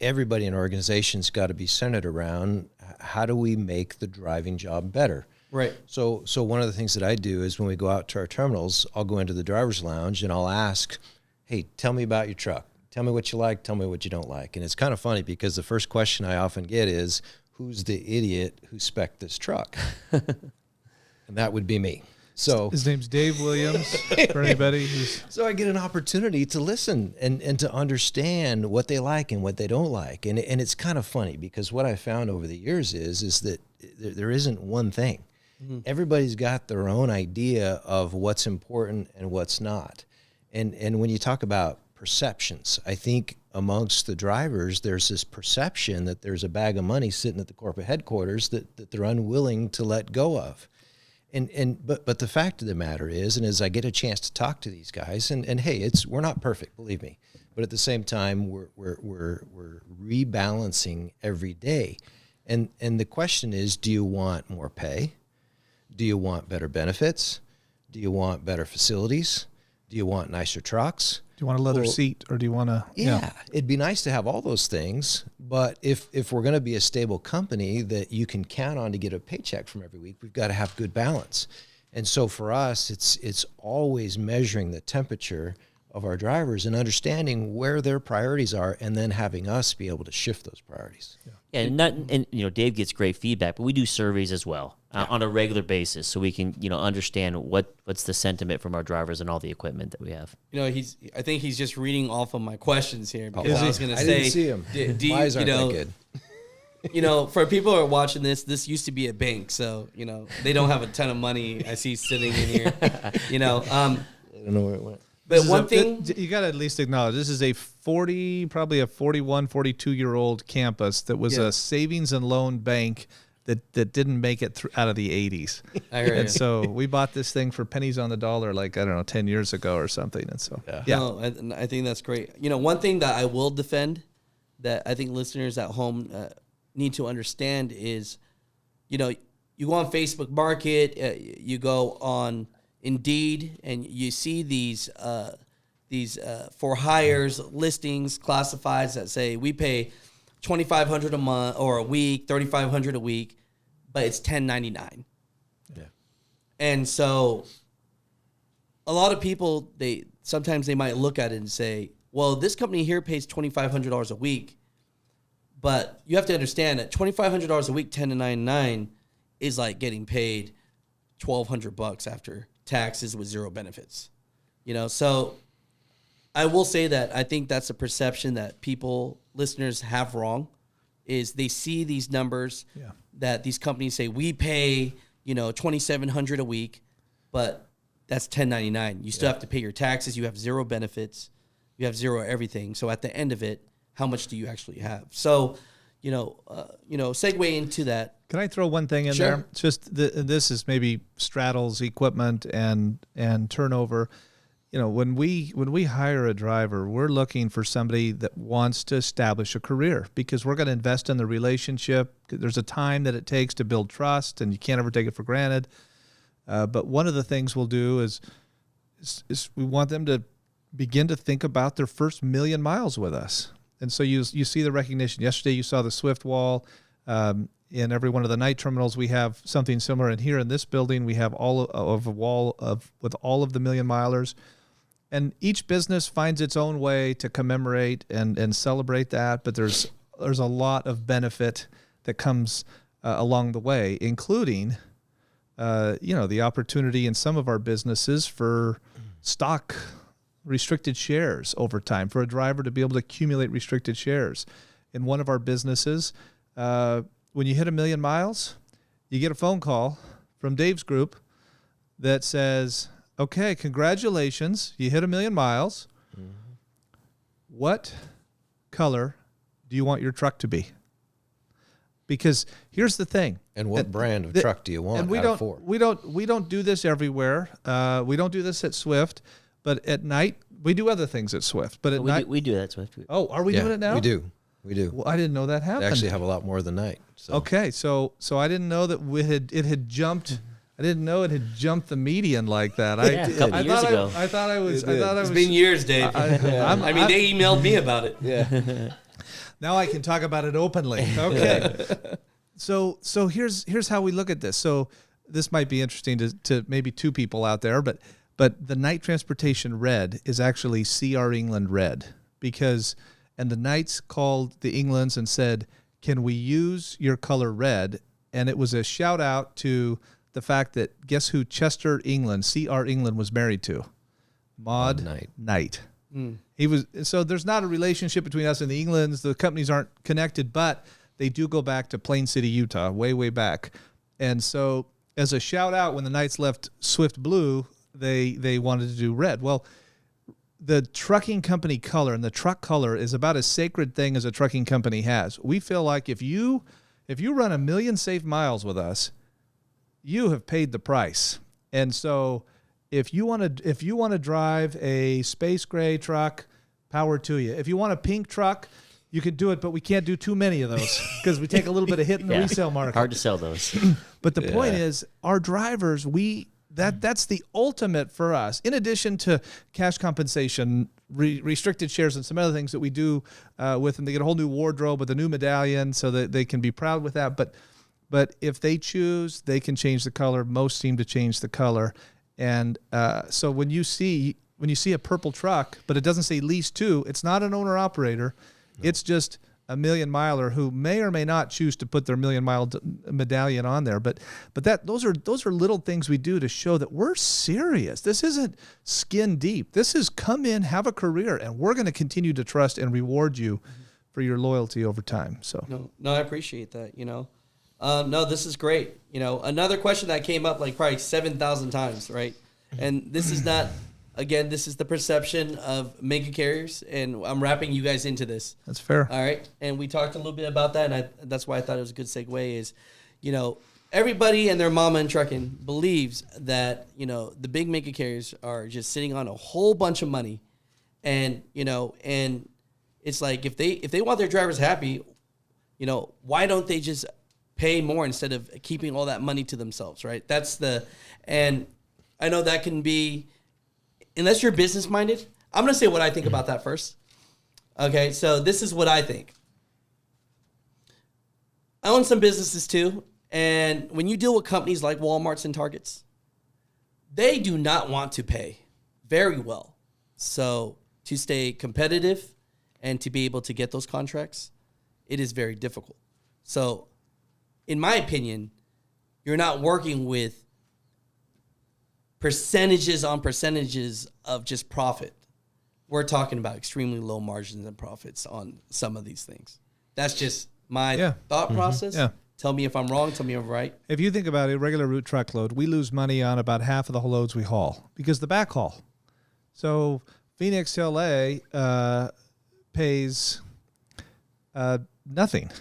Everybody in organizations got to be centered around how do we make the driving job better. Right. So one of the things that I do is when we go out to our terminals, I'll go into the driver's lounge and I'll ask, hey, tell me about your truck. Tell me what you like. Tell me what you don't like. And it's kind of funny because the first question I often get is, who's the idiot who spec'd this truck? And that would be me. So his name's Dave Williams, for anybody who's... So I get an opportunity to listen and to understand what they like and what they don't like. And it's kind of funny because what I found over the years is that there isn't one thing. Everybody's got their own idea of what's important and what's not. And when you talk about perceptions, I think amongst the drivers, there's this perception that there's a bag of money sitting at the corporate headquarters that they're unwilling to let go of. But the fact of the matter is, and as I get a chance to talk to these guys, and hey, we're not perfect, believe me, but at the same time, we're rebalancing every day. And the question is, do you want more pay? Do you want better benefits? Do you want better facilities? Do you want nicer trucks? Do you want a leather seat, or do you want to? Yeah, it'd be nice to have all those things. But if we're going to be a stable company that you can count on to get a paycheck from every week, we've got to have good balance. And so for us, it's always measuring the temperature of our drivers and understanding where their priorities are, and then having us be able to shift those priorities. Yeah, and Dave gets great feedback, but we do surveys as well on a regular basis, so we can understand what's the sentiment from our drivers and all the equipment that we have. I think he's just reading off of my questions here because I was going to say, I didn't see him. My eyes aren't that good. For people who are watching this used to be a bank, so they don't have a ton of money. I see sitting in here. I don't know where it went. But one thing you got to at least acknowledge, this is probably a 41, 42-year-old campus that was a savings and loan bank that didn't make it out of the 80s. I heard and so we bought this thing for pennies on the dollar, 10 years ago or something. And so, No, I think that's great. One thing that I will defend that I think listeners at home need to understand is, you go on Facebook Market, you go on Indeed, and you see these for hires listings, classifieds that say we pay $2,500 a month or a week, $3,500 a week, but it's $10.99. Yeah, and so a lot of people sometimes they might look at it and say, well, this company here pays $2,500 a week, but you have to understand that $2,500 a week, $10.99, is like getting paid $1,200 after taxes with zero benefits, so I will say that I think that's a perception that listeners have wrong, is they see these numbers that these companies say we pay, $2,700 a week, but that's $10.99. You still have to pay your taxes. You have zero benefits. You have zero everything. So at the end of it, how much do you actually have? So, segue into that. Can I throw one thing in Sure. there? It's just this is maybe straddles equipment and turnover. When we hire a driver, we're looking for somebody that wants to establish a career, because we're going to invest in the relationship. There's a time that it takes to build trust, and you can't ever take it for granted. But one of the things we'll do is we want them to begin to think about their first 1,000,000 miles with us. And so you see the recognition. Yesterday you saw the Swift wall. In every one of the Knight terminals, we have something similar. And here in this building, we have all of a wall with all of the 1,000,000 milers. And each business finds its own way to commemorate and celebrate that. But there's a lot of benefit that comes along the way, including, the opportunity in some of our businesses for stock restricted shares over time, for a driver to be able to accumulate restricted shares. In one of our businesses, when you hit 1,000,000 miles, you get a phone call from Dave's group that says, okay, congratulations, you hit 1,000,000 miles. What color do you want your truck to be? Because here's the thing. And what brand of truck do you want? And we don't do this everywhere. We don't do this at Swift, but at Knight we do other things at Swift. But at Knight we do that, Swift. Oh, are we doing it now? We do. Well, I didn't know that happened. They actually have a lot more than Knight. So. Okay, so I didn't know that it had jumped. I didn't know it had jumped the median like that. A couple years ago. I thought I was. It's been years, Dave. They emailed me about it. Yeah. Now I can talk about it openly. Okay. So here's how we look at this. So this might be interesting to maybe two people out there, but the Knight Transportation Red is actually CR England Red, and the Knights called the Englands and said, can we use your color red? And it was a shout out to the fact that guess who Chester England, CR England, was married to? Maud Knight. He was. So there's not a relationship between us and the Englands. The companies aren't connected, but they do go back to Plain City, Utah, way, way back. And so as a shout out, when the Knights left Swift Blue, they wanted to do red. Well, the trucking company color and the truck color is about as sacred thing as a trucking company has. We feel like if you run 1,000,000 safe miles with us, you have paid the price. And so if you want to drive a space gray truck, power to you. If you want a pink truck, you could do it, but we can't do too many of those because we take a little bit of hit in the resale market. Hard to sell those. But the point is, our drivers, that's the ultimate for us. In addition to cash compensation, restricted shares, and some other things that we do with them, they get a whole new wardrobe with a new medallion, so that they can be proud with that. But if they choose, they can change the color. Most seem to change the color, and so when you see a purple truck, but it doesn't say lease to, it's not an owner operator. No. It's just a 1,000,000 miler who may or may not choose to put their 1,000,000 mile medallion on there. But those are little things we do to show that we're serious. This isn't skin deep. This is come in, have a career, and we're going to continue to trust and reward you for your loyalty over time. So no, I appreciate that. No, this is great. Another question that came up like probably 7,000 times, right? And this is not. Again, this is the perception of mega carriers, and I'm wrapping you guys into this. That's fair. All right, and we talked a little bit about that, and that's why I thought it was a good segue. Is, everybody and their mama in trucking believes that the big mega carriers are just sitting on a whole bunch of money, and and it's like if they want their drivers happy, why don't they just pay more instead of keeping all that money to themselves, right? And I know that can be. Unless you're business minded, I'm going to say what I think about that first. Okay, so this is what I think. I own some businesses too, and when you deal with companies like Walmarts and Targets, they do not want to pay very well. So to stay competitive and to be able to get those contracts, it is very difficult. So in my opinion, you're not working with percentages on percentages of just profit. we're talking about extremely low margins and profits on some of these things. That's just my thought process. Yeah. Tell me if I'm wrong. Tell me if I'm right. If you think about it, regular route truckload, we lose money on about half of the loads we haul because the backhaul. So Phoenix to LA pays nothing.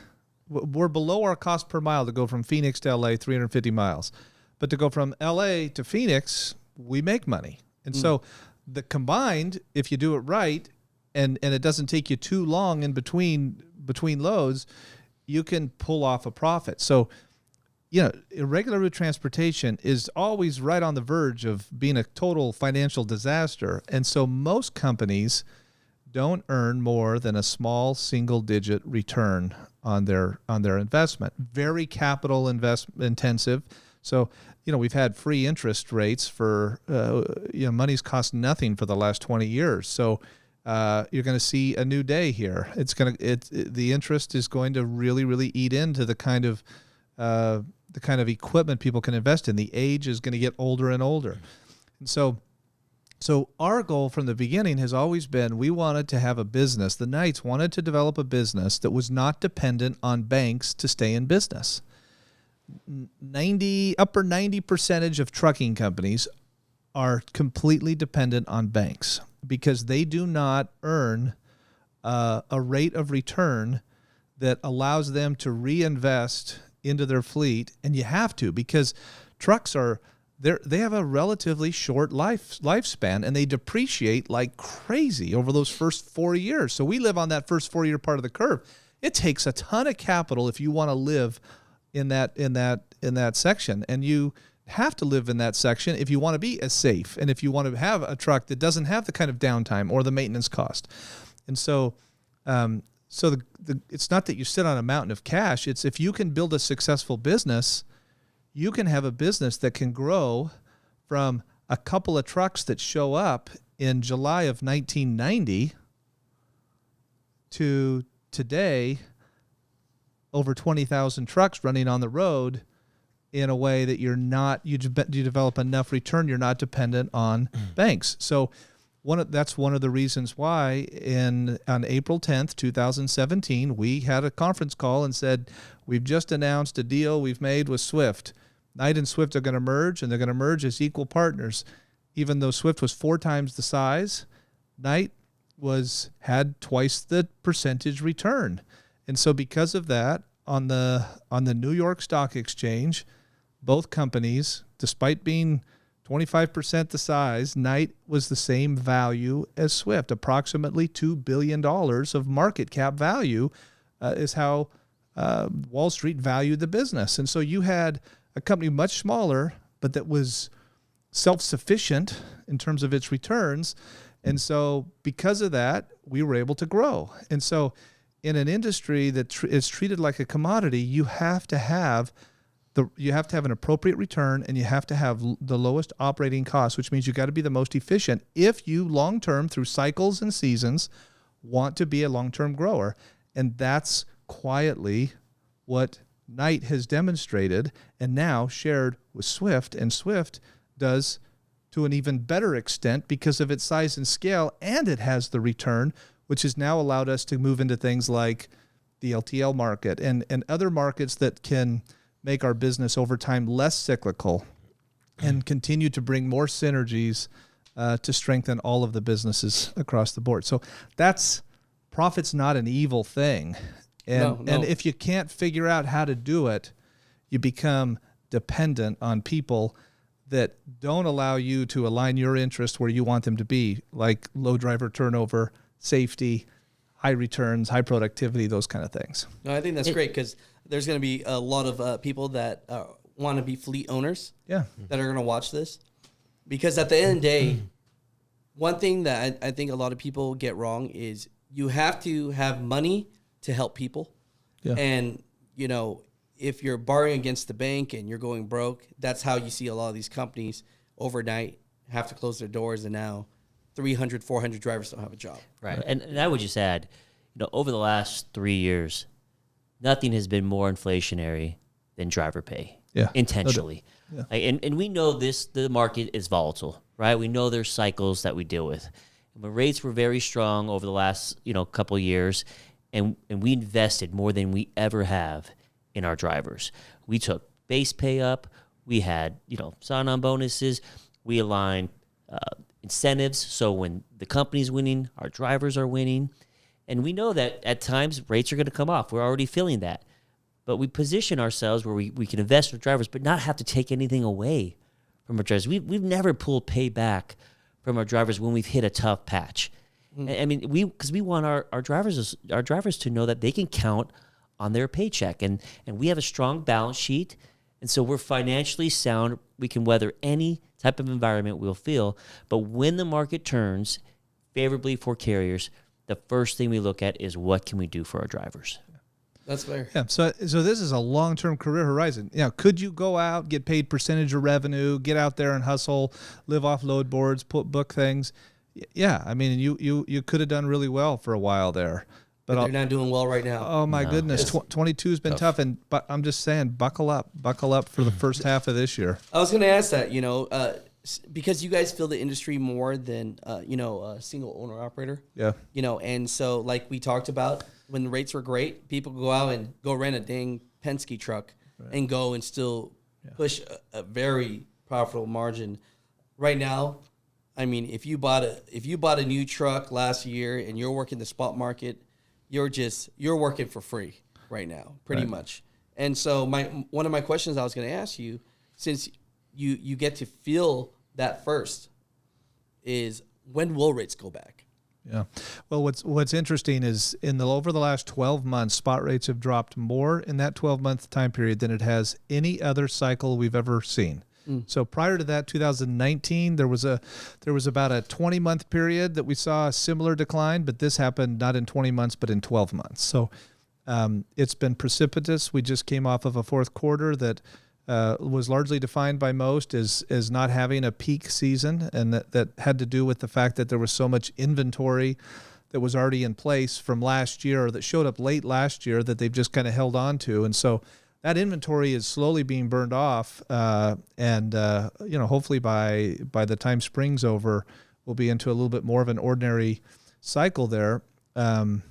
We're below our cost per mile to go from Phoenix to LA, 350 miles. But to go from LA to Phoenix, we make money. And so the combined, if you do it right, and it doesn't take you too long in between loads, you can pull off a profit. So, irregular route transportation is always right on the verge of being a total financial disaster. And so most companies don't earn more than a small single-digit return on their investment. Very capital intensive. So, we've had free interest rates for money's cost nothing for the last 20 years. So you're going to see a new day here. The interest is going to really, really eat into the kind of equipment people can invest in. The age is going to get older and older. And so our goal from the beginning has always been we wanted to have a business. The Knights wanted to develop a business that was not dependent on banks to stay in business. Upper 90% of trucking companies are completely dependent on banks because they do not earn a rate of return that allows them to reinvest into their fleet. And you have to, because trucks they have a relatively short lifespan, and they depreciate like crazy over those first 4 years. So we live on that first 4 year part of the curve. It takes a ton of capital if you want to live in that section, and you have to live in that section if you want to be as safe and if you want to have a truck that doesn't have the kind of downtime or the maintenance cost. And so it's not that you sit on a mountain of cash. It's if you can build a successful business, you can have a business that can grow from a couple of trucks that show up in July of 1990 to today, over 20,000 trucks running on the road in a way that you develop enough return, you're not dependent on banks. So that's one of the reasons why on April 10th, 2017, we had a conference call and said, we've just announced a deal we've made with Swift. Knight and Swift are going to merge, and they're going to merge as equal partners. Even though Swift was 4 times the size, Knight had twice the percentage return. And so because of that, on the New York Stock Exchange, both companies, despite being 25% the size, Knight was the same value as Swift. Approximately $2 billion of market cap value is how Wall Street valued the business. And so you had a company much smaller, but that was self-sufficient in terms of its returns. And so because of that, we were able to grow. And so in an industry that is treated like a commodity, you have to have an appropriate return, and you have to have the lowest operating cost, which means you got to be the most efficient if you long-term, through cycles and seasons, want to be a long-term grower. And that's quietly what Knight has demonstrated and now shared with Swift, and Swift does to an even better extent because of its size and scale, and it has the return, which has now allowed us to move into things like the LTL market and other markets that can make our business over time less cyclical and continue to bring more synergies to strengthen all of the businesses across the board. So profit's not an evil thing. And if you can't figure out how to do it, you become dependent on people that don't allow you to align your interests where you want them to be, like low driver turnover, safety, high returns, high productivity, those kind of things. No, I think that's great because there's going to be a lot of people that want to be fleet owners that are going to watch this. Because at the end of the day, one thing that I think a lot of people get wrong is you have to have money to help people. Yeah. And, if you're borrowing against the bank and you're going broke, that's how you see a lot of these companies overnight have to close their doors, and now 300, 400 drivers don't have a job. Right. And I would just add, over the last 3 years, nothing has been more inflationary than driver pay. Yeah. Intentionally. Yeah. And we know the market is volatile, right? We know there's cycles that we deal with. when rates were very strong over the last, couple of years, and we invested more than we ever have in our drivers. We took base pay up. We had, sign-on bonuses. We aligned incentives. So when the company's winning, our drivers are winning. And we know that at times rates are going to come off. We're already feeling that. But we position ourselves where we can invest in our drivers but not have to take anything away from our drivers. We've never pulled pay back from our drivers when we've hit a tough patch. I mean, because we want our drivers to know that they can count on their paycheck. And we have a strong balance sheet. And so we're financially sound. We can weather any type of environment we'll feel. But when the market turns favorably for carriers, the first thing we look at is what can we do for our drivers. That's fair. Yeah. So this is a long-term career horizon. Could you go out, get paid percentage of revenue, get out there and hustle, live off load boards, book things? Yeah. I mean, you could have done really well for a while there. But they're not doing well right now. Oh my goodness, 22 has been tough, but I'm just saying, buckle up for the first half of this year. I was going to ask that, because you guys feel the industry more than a single owner operator. Yeah. And so like we talked about, when the rates were great, people go out and go rent a dang Penske truck and go and still push a very profitable margin. Right now, I mean, if you bought a new truck last year and you're working the spot market, you're working for free right now, pretty much. And so one of my questions I was going to ask you, since you get to feel that first, is when will rates go back? Yeah. Well, what's interesting is over the last 12 months, spot rates have dropped more in that 12-month time period than it has any other cycle we've ever seen. So prior to that, 2019, there was about a 20-month period that we saw a similar decline, but this happened not in 20 months, but in 12 months. So it's been precipitous. We just came off of a fourth quarter that was largely defined by most as not having a peak season, and that had to do with the fact that there was so much inventory that was already in place from last year, or that showed up late last year, that they've just kind of held on to. And so that inventory is slowly being burned off, and hopefully by the time spring's over, we'll be into a little bit more of an ordinary cycle there. So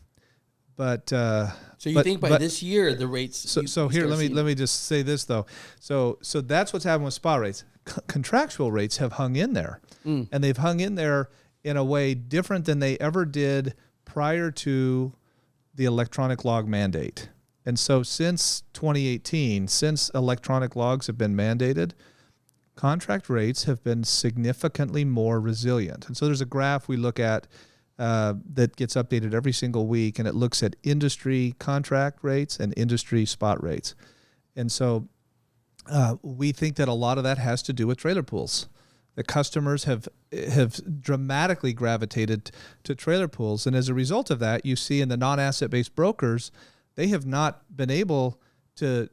you think by this year the rates? So here, let me just say this though. So that's what's happened with spot rates. Contractual rates have hung in there, and they've hung in there in a way different than they ever did prior to the electronic log mandate. And so since 2018, since electronic logs have been mandated, contract rates have been significantly more resilient. And so there's a graph we look at that gets updated every single week, and it looks at industry contract rates and industry spot rates. And so we think that a lot of that has to do with trailer pools. The customers have dramatically gravitated to trailer pools, and as a result of that, you see in the non-asset-based brokers, they have not been able to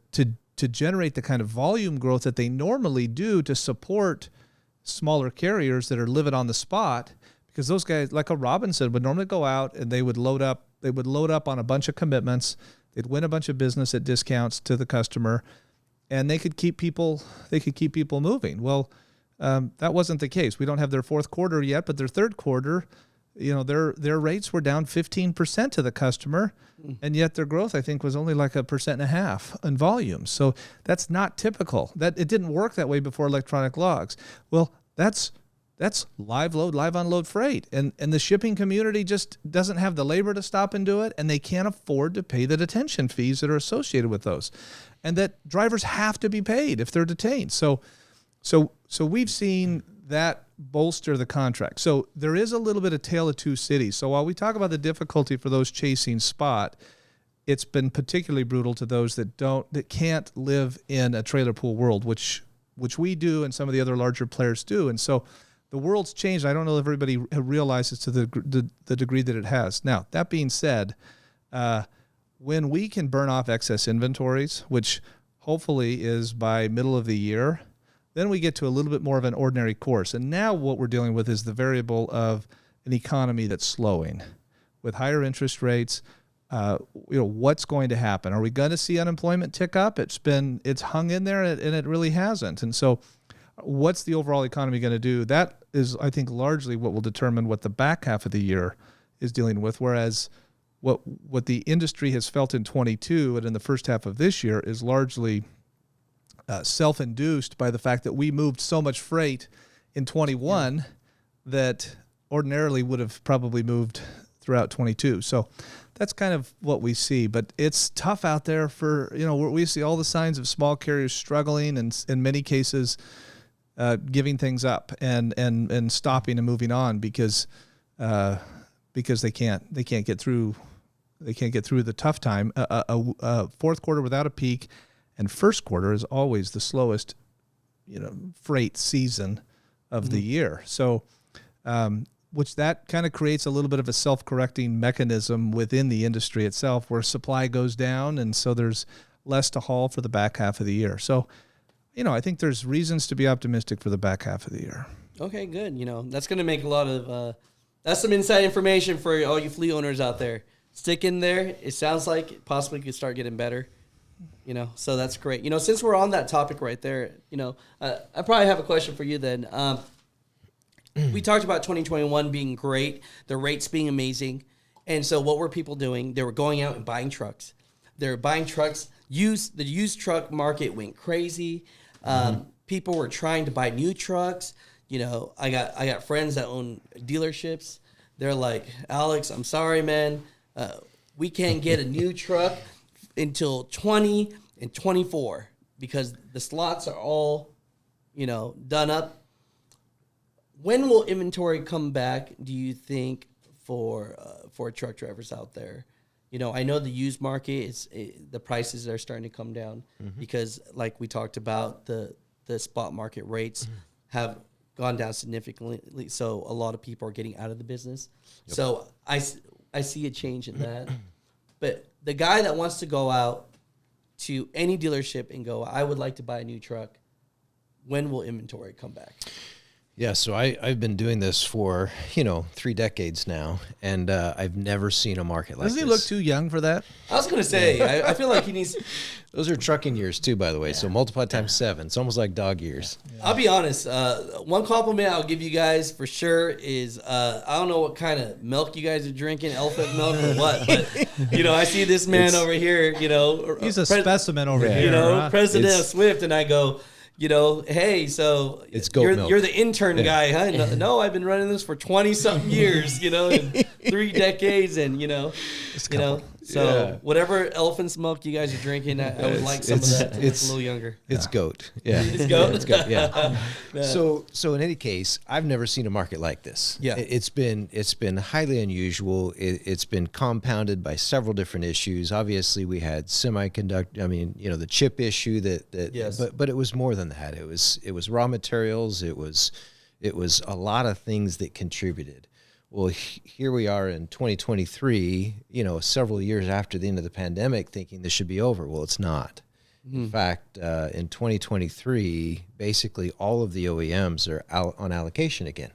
generate the kind of volume growth that they normally do to support smaller carriers that are living on the spot, because those guys, like a Robinson, would normally go out and they would load up on a bunch of commitments. They'd win a bunch of business at discounts to the customer, and they could keep people moving. Well, that wasn't the case. We don't have their fourth quarter yet, but their third quarter, their rates were down 15% to the customer, and yet their growth, I think, was only like 1.5% in volume. So that's not typical. That it didn't work that way before electronic logs. Well, that's live unload freight, and the shipping community just doesn't have the labor to stop and do it, and they can't afford to pay the detention fees that are associated with those, and that drivers have to be paid if they're detained. So we've seen that bolster the contract. So there is a little bit of tale of two cities. So while we talk about the difficulty for those chasing spot, it's been particularly brutal to those that can't live in a trailer pool world, which we do and some of the other larger players do. And so the world's changed. I don't know if everybody realizes to the degree that it has. Now, that being said, when we can burn off excess inventories, which hopefully is by middle of the year, then we get to a little bit more of an ordinary course. And now what we're dealing with is the variable of an economy that's slowing. With higher interest rates, what's going to happen? Are we going to see unemployment tick up? It's hung in there, and it really hasn't. And so what's the overall economy going to do? That is I think largely what will determine what the back half of the year is dealing with. Whereas what the industry has felt in 22 and in the first half of this year is largely self-induced by the fact that we moved so much freight in 21 that ordinarily would have probably moved throughout 22. So that's kind of what we see, but it's tough out there for, we see all the signs of small carriers struggling and in many cases giving things up and stopping and moving on because they can't get through the tough time. A fourth quarter without a peak and first quarter is always the slowest, freight season of the year. So, which that kind of creates a little bit of a self-correcting mechanism within the industry itself where supply goes down. And so there's less to haul for the back half of the year. So, I think there's reasons to be optimistic for the back half of the year. Okay, good. That's going to make a lot of, that's some inside information for all you fleet owners out there. Stick in there. It sounds like it possibly could start getting better. So that's great. Since we're on that topic right there, I probably have a question for you then. We talked about 2021 being great, the rates being amazing. And so what were people doing? They were going out and buying trucks. They were buying trucks. The used truck market went crazy. People were trying to buy new trucks. I got friends that own dealerships. They're like, Alex, I'm sorry, man. We can't get a new truck until 20 and 24 because the slots are all, done up. When will inventory come back, do you think, for truck drivers out there? I know the used market, the prices are starting to come down because, like we talked about, the spot market rates have gone down significantly. So a lot of people are getting out of the business. Yep. So I see a change in that. But the guy that wants to go out to any dealership and go, I would like to buy a new truck, when will inventory come back? Yeah, so I've been doing this for, 3 decades now, and I've never seen a market like this. Doesn't he look too young for that? I was going to say, I feel like he needs... Those are trucking years too, by the way, so multiply times 7. It's almost like dog years. Yeah. I'll be honest, one compliment I'll give you guys for sure is, I don't know what kind of milk you guys are drinking, elephant milk or what, but, I see this man over here, He's a specimen over here. President of Swift, and I go... hey, so it's goat milk. You're the intern guy, huh? No, I've been running this for 20-something years, and 3 decades, and so whatever elephant's milk you guys are drinking, I would like some of that. It's a little younger. It's goat. Yeah. It's goat? It's goat, yeah. So in any case, I've never seen a market like this. Yeah. It's been highly unusual. It's been compounded by several different issues. Obviously, we had the chip issue yes. but it was more than that. It was raw materials. It was a lot of things that contributed. Well, here we are in 2023, several years after the end of the pandemic, thinking this should be over. Well, it's not. In fact, in 2023, basically all of the OEMs are out on allocation again.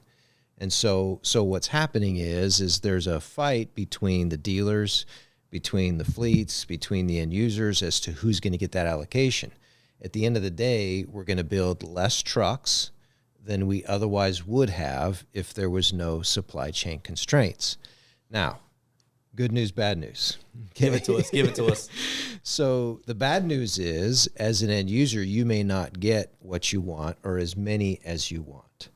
And so what's happening is there's a fight between the dealers, between the fleets, between the end users as to who's going to get that allocation. At the end of the day, we're going to build less trucks than we otherwise would have if there was no supply chain constraints. Now, good news, bad news. Give it to us. So the bad news is, as an end user, you may not get what you want or as many as you want.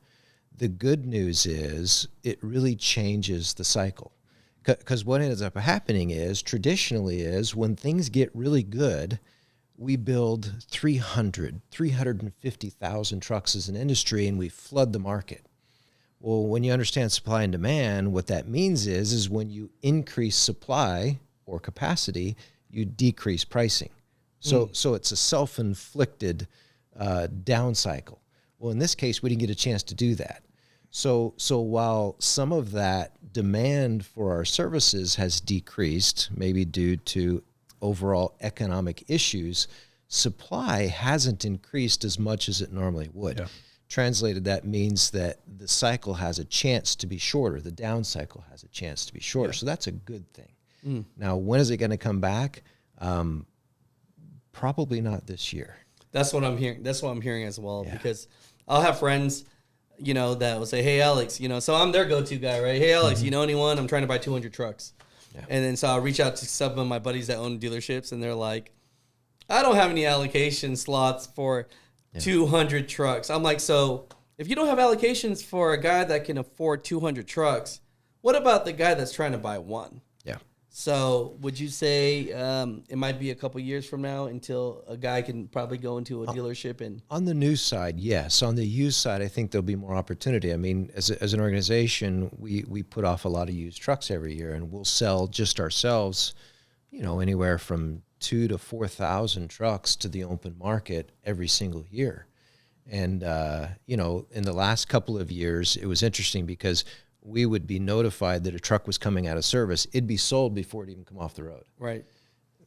The good news is it really changes the cycle. Because what ends up happening is, traditionally is, when things get really good, we build 350,000 trucks as an industry, and we flood the market. Well, when you understand supply and demand, what that means is when you increase supply or capacity, you decrease pricing. So it's a self-inflicted down cycle. Well, in this case, we didn't get a chance to do that. So while some of that demand for our services has decreased, maybe due to overall economic issues, supply hasn't increased as much as it normally would. Yeah. Translated, that means that the cycle has a chance to be shorter. The down cycle has a chance to be shorter. Yeah. So that's a good thing. Now, when is it going to come back? Probably not this year. That's what I'm hearing. That's what I'm hearing as well, because I'll have friends, that will say, hey, Alex, so I'm their go-to guy, right? Hey, Alex, you know anyone? I'm trying to buy 200 trucks. Yeah. And then so I'll reach out to some of my buddies that own dealerships, and they're like, I don't have any allocation slots for 200 trucks. I'm like, so if you don't have allocations for a guy that can afford 200 trucks, what about the guy that's trying to buy one? Yeah. So would you say it might be a couple years from now until a guy can probably go into a dealership and... On the new side, yes. On the used side, I think there'll be more opportunity. I mean, as an organization, we put off a lot of used trucks every year, and we'll sell just ourselves, anywhere from 2,000 to 4,000 trucks to the open market every single year. And, in the last couple of years, it was interesting because we would be notified that a truck was coming out of service. It'd be sold before it even come off the road. Right.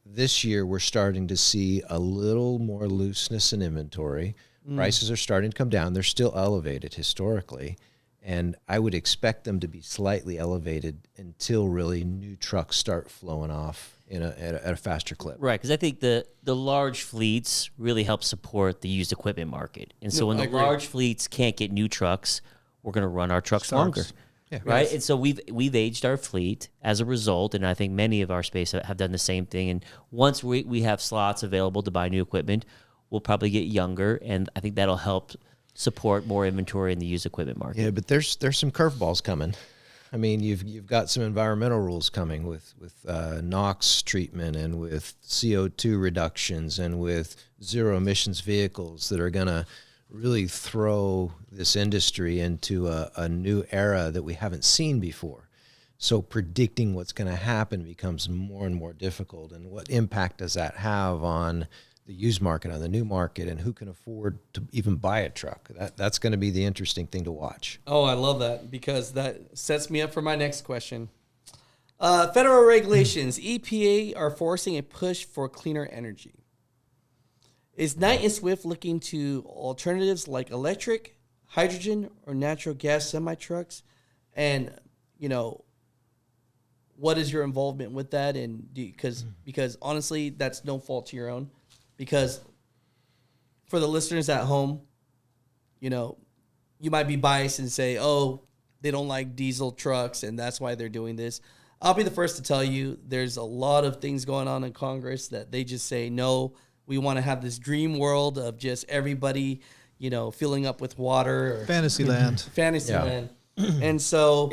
This year, we're starting to see a little more looseness in inventory. Prices are starting to come down. They're still elevated historically, and I would expect them to be slightly elevated until really new trucks start flowing off at a faster clip. Right, because I think the large fleets really help support the used equipment market. And so when the large fleets can't get new trucks, we're going to run our trucks longer. Yeah. Right. Yes. And so we've aged our fleet as a result. And I think many of our space have done the same thing. And once we have slots available to buy new equipment, we'll probably get younger. And I think that'll help support more inventory in the used equipment market. Yeah, but there's some curveballs coming. I mean, you've got some environmental rules coming with NOx treatment and with CO2 reductions and with zero emissions vehicles that are going to really throw this industry into a new era that we haven't seen before. So predicting what's going to happen becomes more and more difficult. And what impact does that have on the used market, on the new market, and who can afford to even buy a truck? That's going to be the interesting thing to watch. Oh, I love that because that sets me up for my next question. Federal regulations, EPA are forcing a push for cleaner energy. Is Knight and Swift looking to alternatives like electric, hydrogen, or natural gas semi-trucks? And, what is your involvement with that? And because honestly, that's no fault to your own. Because for the listeners at home, you might be biased and say, oh, they don't like diesel trucks and that's why they're doing this. I'll be the first to tell you there's a lot of things going on in Congress that they just say, no, we want to have this dream world of just everybody, filling up with water. Or Fantasyland. Fantasyland. And so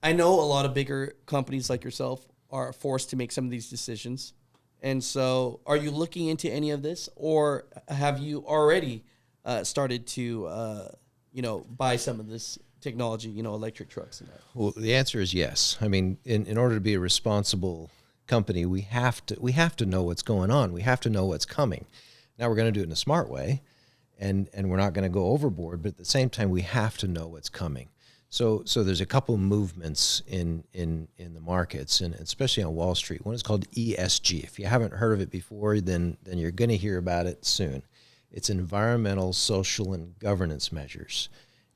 I know a lot of bigger companies like yourself are forced to make some of these decisions. And so are you looking into any of this, or have you already started to, buy some of this technology, electric trucks and that? Well, the answer is yes. I mean, in order to be a responsible company, we have to know what's going on. We have to know what's coming. Now we're going to do it in a smart way, and we're not going to go overboard, but at the same time, we have to know what's coming. So there's a couple of movements in the markets, and especially on Wall Street. One is called ESG. If you haven't heard of it before, then you're going to hear about it soon. It's environmental, social, and governance measures.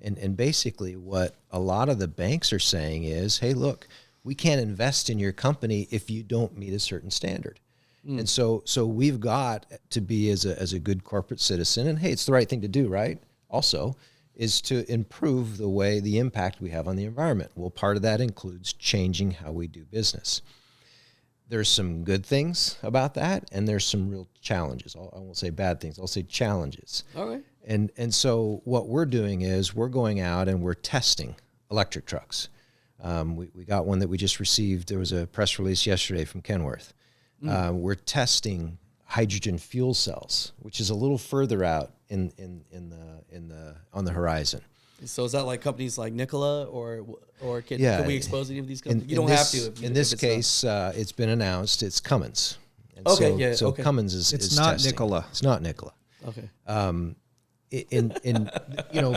And basically what a lot of the banks are saying is, hey, look, we can't invest in your company if you don't meet a certain standard. And so we've got to be as a good corporate citizen, and hey, it's the right thing to do, right? Also, is to improve the impact we have on the environment. Well, part of that includes changing how we do business. There's some good things about that, and there's some real challenges. I won't say bad things, I'll say challenges. All right. And so what we're doing is we're going out and we're testing electric trucks. We got one that we just received. There was a press release yesterday from Kenworth. We're testing hydrogen fuel cells, which is a little further out on the horizon. So is that like companies like Nikola, or can we expose any of these companies? You don't have to. In this case, it's been announced. It's Cummins. And Okay, so Cummins is It's not testing. Nikola. It's not Nikola. Okay.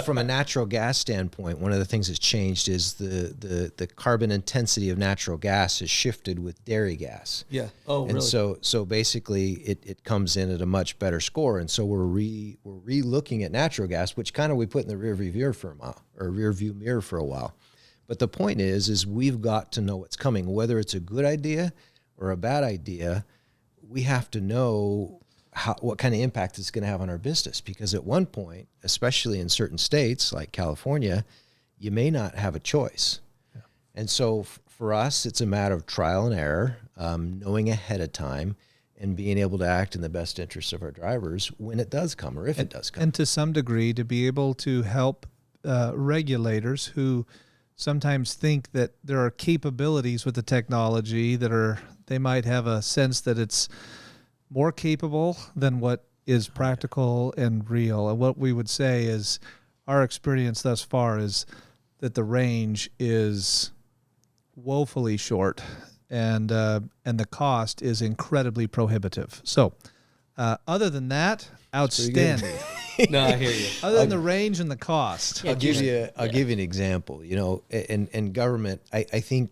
From a natural gas standpoint, one of the things that's changed is the carbon intensity of natural gas has shifted with dairy gas. Yeah. Oh, And really? so basically it comes in at a much better score. And so we're re-looking at natural gas, which kind of we put in the rear view mirror for a while. But the point is we've got to know what's coming, whether it's a good idea or a bad idea. We have to know what kind of impact it's going to have on our business. Because at one point, especially in certain states like California, you may not have a choice. Yeah. And so for us, it's a matter of trial and error, knowing ahead of time and being able to act in the best interest of our drivers when it does come, or if it does come. And to some degree, to be able to help regulators who sometimes think that there are capabilities with the technology they might have a sense that it's more capable than what is practical and real. And what we would say is our experience thus far is that the range is woefully short, and the cost is incredibly prohibitive. So, other than that, outstanding. No, I hear you. Other than the range and the cost, I'll give you an example. You know, in government, I think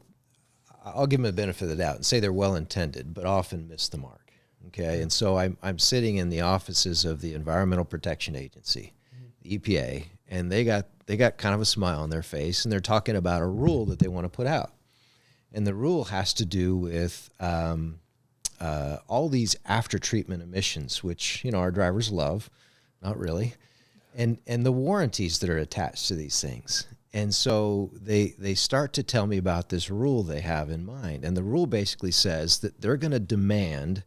I'll give them the benefit of the doubt and say they're well intended, but often miss the mark. Okay, and so I'm sitting in the offices of the Environmental Protection Agency, the EPA, and they got kind of a smile on their face, and they're talking about a rule that they want to put out. And the rule has to do with all these after-treatment emissions, which, you know, our drivers love, not really, and the warranties that are attached to these things. And so they start to tell me about this rule they have in mind. And the rule basically says that they're going to demand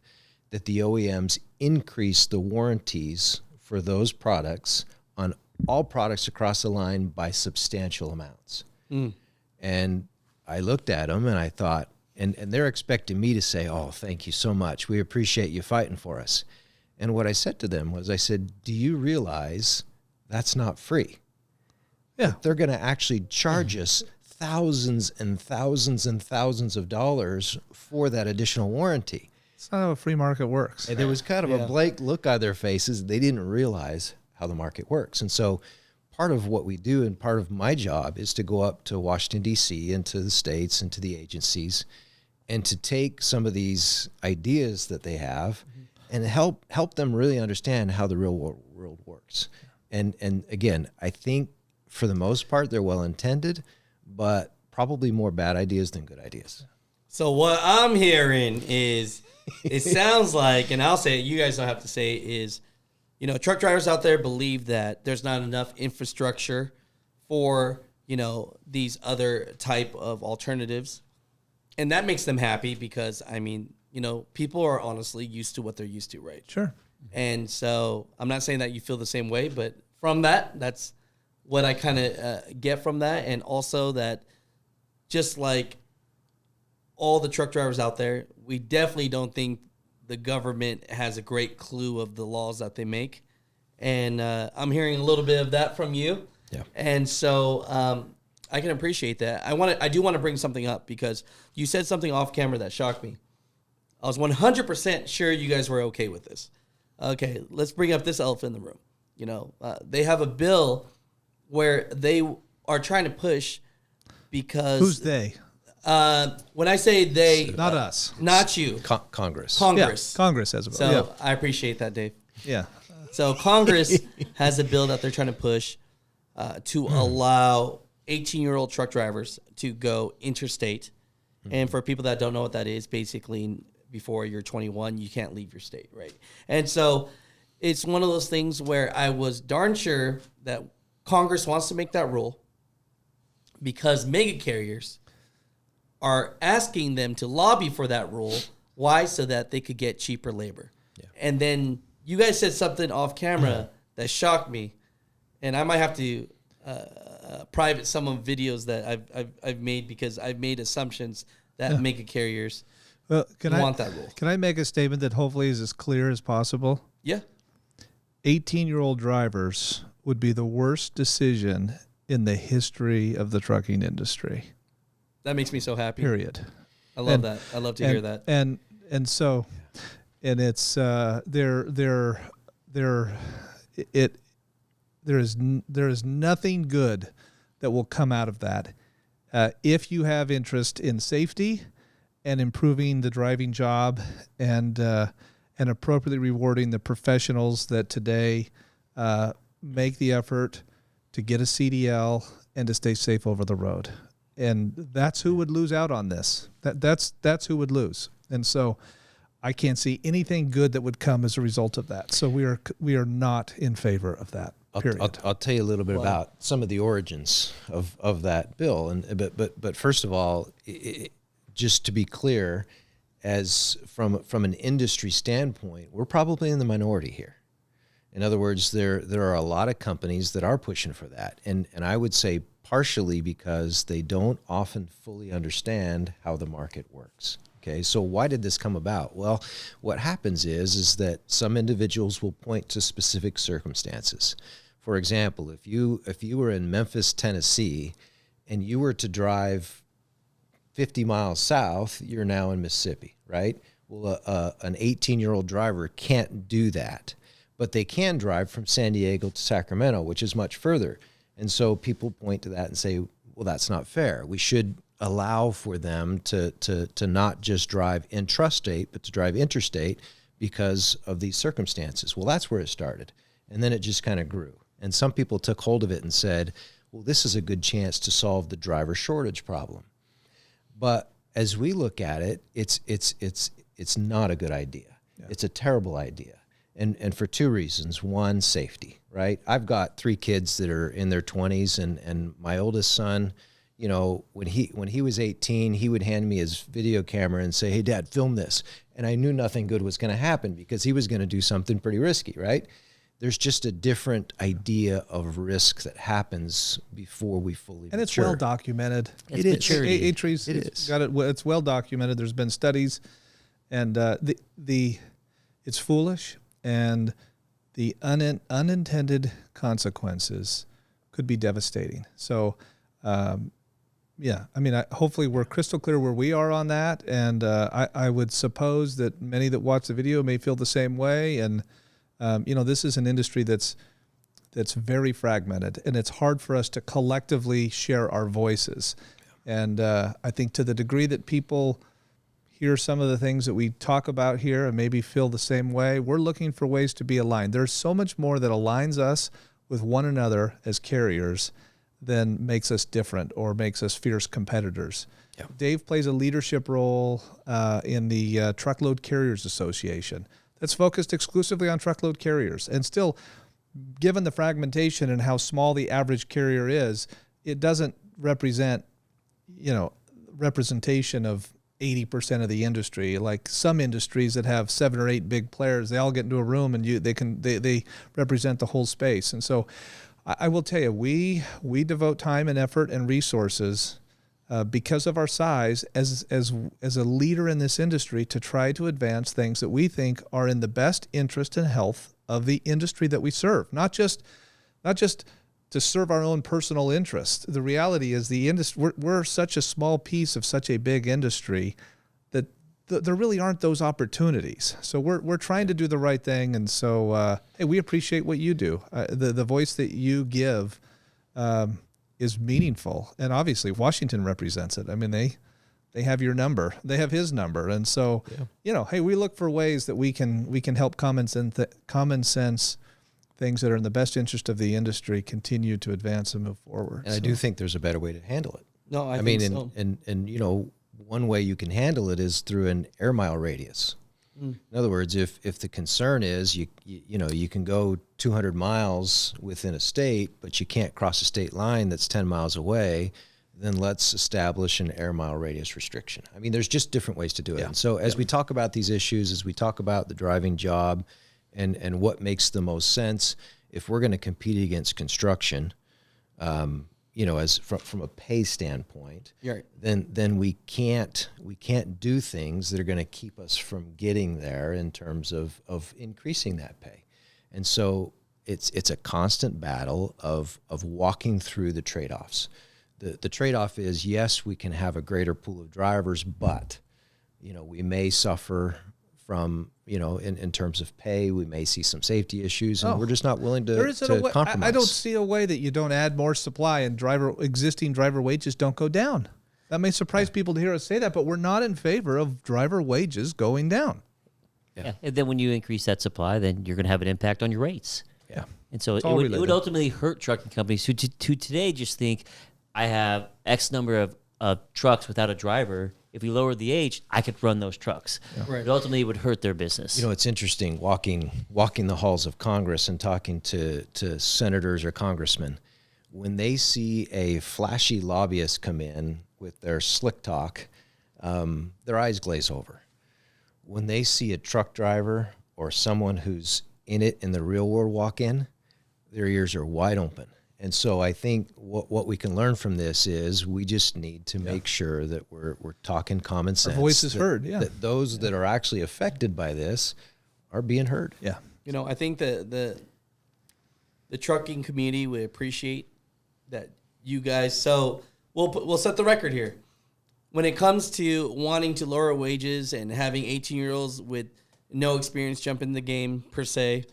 that the OEMs increase the warranties for those products on all products across the line by substantial amounts. And I looked at them and I thought, and they're expecting me to say, oh, thank you so much. We appreciate you fighting for us. And what I said to them was, I said, do you realize that's not free? Yeah. That they're going to actually charge us thousands and thousands and thousands of dollars for that additional warranty. It's not how a free market works. And there was kind of a blank look on their faces. They didn't realize how the market works. And so part of what we do and part of my job is to go up to Washington, D.C., and to the states and to the agencies and to take some of these ideas that they have and help them really understand how the real world works. And again, I think for the most part, they're well-intended, but probably more bad ideas than good ideas. So what I'm hearing is, it sounds like, and I'll say it, you guys don't have to say it, is, you know, truck drivers out there believe that there's not enough infrastructure for, you know, these other type of alternatives. And that makes them happy because, I mean, you know, people are honestly used to what they're used to, right? Sure. And so I'm not saying that you feel the same way, but from that's what I kind of get from that. And also that just like all the truck drivers out there, we definitely don't think the government has a great clue of the laws that they make. And I'm hearing a little bit of that from you. Yeah. And so I can appreciate that. I do want to bring something up because you said something off camera that shocked me. I was 100% sure you guys were okay with this. Okay, let's bring up this elephant in the room. You know, they have a bill where they are trying to push because... Who's they? When I say they... Not us. Not you. Congress. Congress. Yeah, Congress has a bill. So I appreciate that, Dave. Yeah. So Congress has a bill that they're trying to push to allow 18-year-old truck drivers to go interstate. And for people that don't know what that is, basically before you're 21, you can't leave your state, right? And so it's one of those things where I was darn sure that Congress wants to make that rule because mega carriers are asking them to lobby for that rule. Why? So that they could get cheaper labor. Yeah. And then you guys said something off camera that shocked me, and I might have to private some of videos that I've made because I've made assumptions that mega carriers want that rule. Can I make a statement that hopefully is as clear as possible? Yeah. 18-year-old drivers would be the worst decision in the history of the trucking industry. That makes me so happy. Period. I love that. I love to hear that. And so, and it's there is nothing good that will come out of that if you have interest in safety and improving the driving job and appropriately rewarding the professionals that today make the effort to get a CDL and to stay safe over the road. And that's who would lose out on this. That's who would lose. And so I can't see anything good that would come as a result of that. So we are not in favor of that. Period. I'll tell you a little bit about some of the origins of that bill, but first of all, just to be clear, as from an industry standpoint, we're probably in the minority here. In other words, there are a lot of companies that are pushing for that, and I would say partially because they don't often fully understand how the market works. Okay, so why did this come about? Well, what happens is that some individuals will point to specific circumstances. For example, if you were in Memphis, Tennessee, and you were to drive 50 miles south, you're now in Mississippi, right? Well, an 18-year-old driver can't do that, but they can drive from San Diego to Sacramento, which is much further. And so people point to that and say, well, that's not fair. We should allow for them to not just drive intrastate, but to drive interstate because of these circumstances. Well, that's where it started. And then it just kind of grew. And some people took hold of it and said, well, this is a good chance to solve the driver shortage problem. But as we look at it, it's not a good idea. Yeah. It's a terrible idea. And for two reasons. One, safety, right? I've got 3 kids that are in their 20s, and my oldest son, you know, when he was 18, he would hand me his video camera and say, hey, Dad, film this. And I knew nothing good was going to happen because he was going to do something pretty risky, right? There's just a different idea of risk that happens before we fully and it's well documented. It is. It's well documented. There's been studies, and it's foolish, and the unintended consequences could be devastating. So, yeah, I mean, hopefully we're crystal clear where we are on that, and I would suppose that many that watch the video may feel the same way, and you know, this is an industry that's very fragmented, and it's hard for us to collectively share our voices. And I think to the degree that people hear some of the things that we talk about here and maybe feel the same way, we're looking for ways to be aligned. There's so much more that aligns us with one another as carriers than makes us different or makes us fierce competitors. Yeah. Dave plays a leadership role in the Truckload Carriers Association. That's focused exclusively on truckload carriers. And still, given the fragmentation and how small the average carrier is, it doesn't represent, you know, representation of 80% of the industry. Like some industries that have 7 or 8 big players, they all get into a room and they represent the whole space. And so I will tell you, we devote time and effort and resources because of our size as a leader in this industry to try to advance things that we think are in the best interest and health of the industry that we serve. Not just to serve our own personal interests. The reality is the industry, we're such a small piece of such a big industry that there really aren't those opportunities. So we're trying to do the right thing, and so hey, we appreciate what you do. The voice that you give is meaningful, and obviously Washington represents it. I mean, they have your number, they have his number, and so you know, hey, we look for ways that we can help common sense things that are in the best interest of the industry continue to advance and move forward. And I do think there's a better way to handle it. No, I mean, so. and you know, one way you can handle it is through an air mile radius. In other words, if the concern is you know, you can go 200 miles within a state, but you can't cross a state line that's 10 miles away, then let's establish an air mile radius restriction. I mean, there's just different ways to do it. Yeah. And so as we talk about these issues, as we talk about the driving job and what makes the most sense, if we're going to compete against construction, you know, as from a pay standpoint, then we can't do things that are going to keep us from getting there in terms of increasing that pay. And so it's a constant battle of walking through the trade-offs. The trade-off is, yes, we can have a greater pool of drivers, but, you know, we may suffer from, you know, in terms of pay, we may see some safety issues, and we're just not willing to compromise. I don't see a way that you don't add more supply and existing driver wages don't go down. That may surprise people to hear us say that, but we're not in favor of driver wages going down. Yeah. And then when you increase that supply, then you're going to have an impact on your rates. Yeah. And so it would ultimately hurt trucking companies who today just think, I have X number of trucks without a driver. if we lowered the age, I could run those trucks. Right. But ultimately, it would hurt their business. You know, it's interesting walking the halls of Congress and talking to senators or congressmen. When they see a flashy lobbyist come in with their slick talk, their eyes glaze over. When they see a truck driver or someone who's in it in the real world walk in, their ears are wide open. And so I think what we can learn from this is we just need to make sure that we're talking common sense. Our voice is heard, That those that are actually affected by this are being heard. Yeah. You know, I think the trucking community would appreciate that you guys. So we'll set the record here. When it comes to wanting to lower wages and having 18-year-olds with no experience jump in the game per se,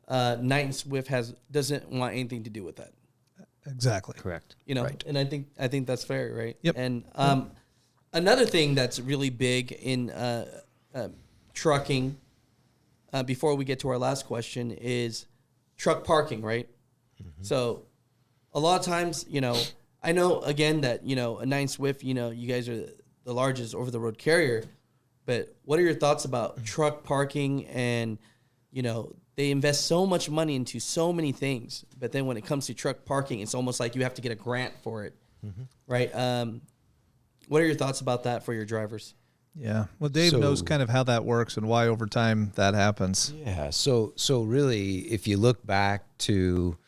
Knight and Swift doesn't want anything to do with that. Exactly. Correct. You know, Right. and I think that's fair, right? Yep. And another thing that's really big in trucking, before we get to our last question, is truck parking, right? Mm-hmm. So a lot of times, you know, I know again that, you know, a Knight and Swift, you know, you guys are the largest over-the-road carrier, but what are your thoughts about truck parking? And, you know, they invest so much money into so many things, but then when it comes to truck parking, it's almost like you have to get a grant for it, right? What are your thoughts about that for your drivers? Yeah. Well, Dave knows kind of how that works and why over time that happens. Yeah. So really, if you look back to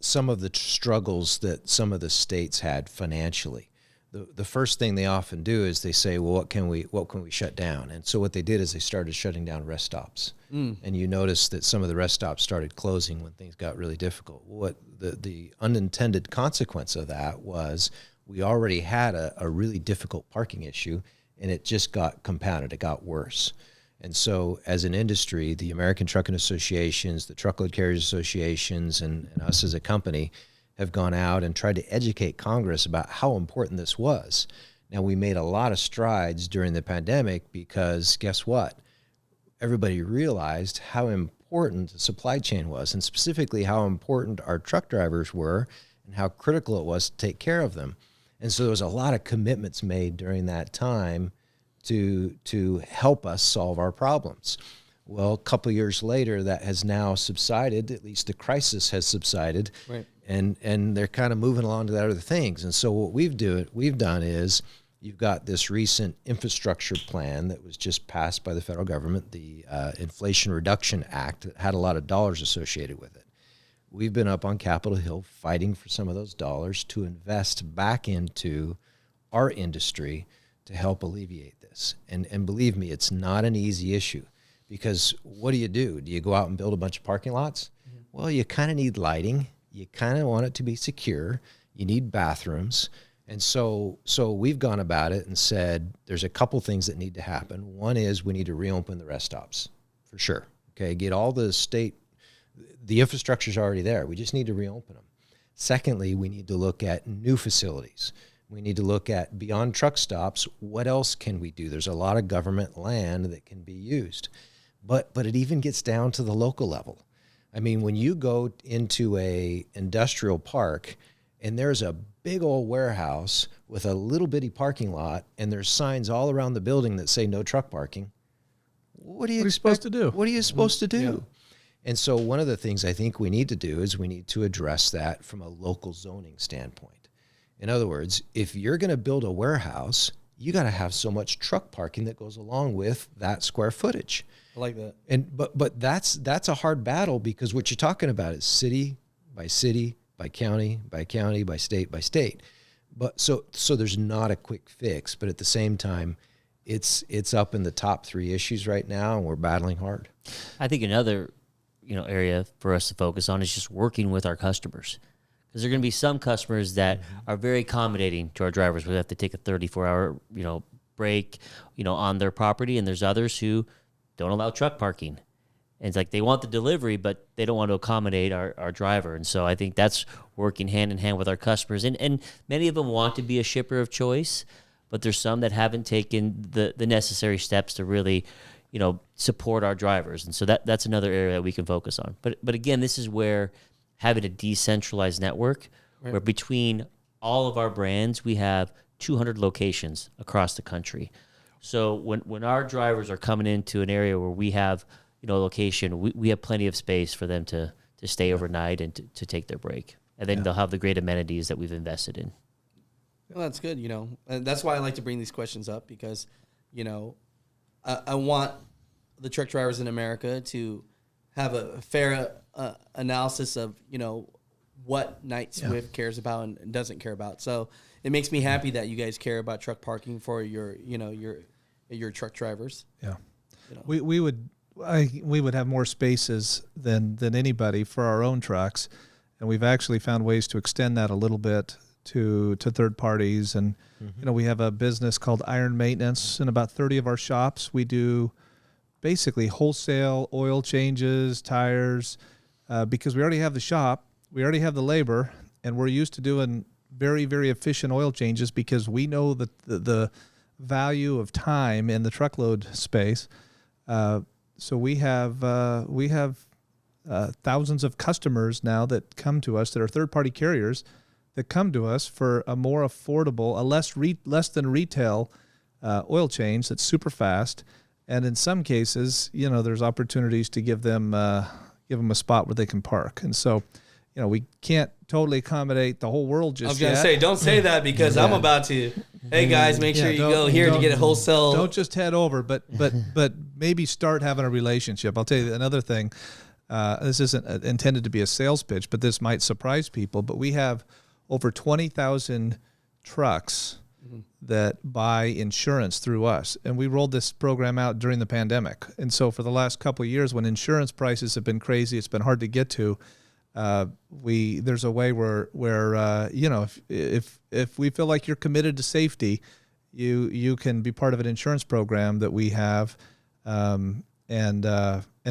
some of the struggles that some of the states had financially, the first thing they often do is they say, well, what can we shut down? And so what they did is they started shutting down rest stops. And you notice that some of the rest stops started closing when things got really difficult. What the unintended consequence of that was we already had a really difficult parking issue, and it just got compounded. It got worse. And so as an industry, the American Trucking Associations, the Truckload Carriers Associations, and us as a company have gone out and tried to educate Congress about how important this was. Now, we made a lot of strides during the pandemic because guess what? Everybody realized how important the supply chain was, and specifically how important our truck drivers were and how critical it was to take care of them. And so there was a lot of commitments made during that time to help us solve our problems. Well, a couple of years later, that has now subsided. At least the crisis has subsided, Right. And they're kind of moving along to that other things. And so what we've done is you've got this recent infrastructure plan that was just passed by the federal government, the Inflation Reduction Act, that had a lot of dollars associated with it. We've been up on Capitol Hill fighting for some of those dollars to invest back into our industry to help alleviate this. And believe me, it's not an easy issue, because what do? Do you go out and build a bunch of parking lots? Mm-hmm. Well, you kind of need lighting. You kind of want it to be secure. You need bathrooms. And so we've gone about it and said there's a couple things that need to happen. One is we need to reopen the rest stops, for sure. Okay, get all the infrastructure's already there. We just need to reopen them. Secondly, we need to look at new facilities. We need to look at beyond truck stops. What else can we do? There's a lot of government land that can be used, but it even gets down to the local level. I mean, when you go into a industrial park and there's a big old warehouse with a little bitty parking lot and there's signs all around the building that say no truck parking, what are you supposed to do? What are you supposed to do? Yeah. And so one of the things I think we need to do is we need to address that from a local zoning standpoint. In other words, if you're going to build a warehouse, you got to have so much truck parking that goes along with that square footage. I like that. And but that's a hard battle, because what you're talking about is city, by county, by state. But so there's not a quick fix, but at the same time, it's up in the top 3 issues right now, and we're battling hard. I think another area for us to focus on is just working with our customers, because there are going to be some customers that are very accommodating to our drivers. We have to take a 34-hour break on their property, and there's others who don't allow truck parking. And it's like they want the delivery, but they don't want to accommodate our driver. And so I think that's working hand in hand with our customers. And many of them want to be a shipper of choice, but there's some that haven't taken the necessary steps to really, support our drivers. And so that's another area that we can focus on. But again, this is where having a decentralized network, where between all of our brands, we have 200 locations across the country. So when our drivers are coming into an area where we have, a location, we have plenty of space for them to stay overnight and to take their break. And then they'll have the great amenities that we've invested in. Well, that's good, And that's why I like to bring these questions up because, I want the truck drivers in America to have a fair analysis of, what Knight Swift cares about and doesn't care about. So it makes me happy that you guys care about truck parking for your truck drivers. Yeah. We would have more spaces than anybody for our own trucks. And we've actually found ways to extend that a little bit to third parties. And, we have a business called Iron Maintenance in about 30 of our shops. We do basically wholesale oil changes, tires, because we already have the shop, we already have the labor, and we're used to doing very, very efficient oil changes because we know that the value of time in the truckload space. So we have thousands of customers now that come to us that are third-party carriers that come to us for a more affordable, a less than retail oil change that's super fast. And in some cases, there's opportunities to give them a spot where they can park. And so, we can't totally accommodate the whole world just yet. I was going to say, don't say that because I'm about to. Hey guys, make sure you go here to get a wholesale. Don't just head over, but maybe start having a relationship. I'll tell you another thing. This isn't intended to be a sales pitch, but this might surprise people. But we have over 20,000 trucks that buy insurance through us. And we rolled this program out during the pandemic. And so for the last couple of years, when insurance prices have been crazy, it's been hard to get to. There's a way where if we feel like you're committed to safety, you can be part of an insurance program that we have. And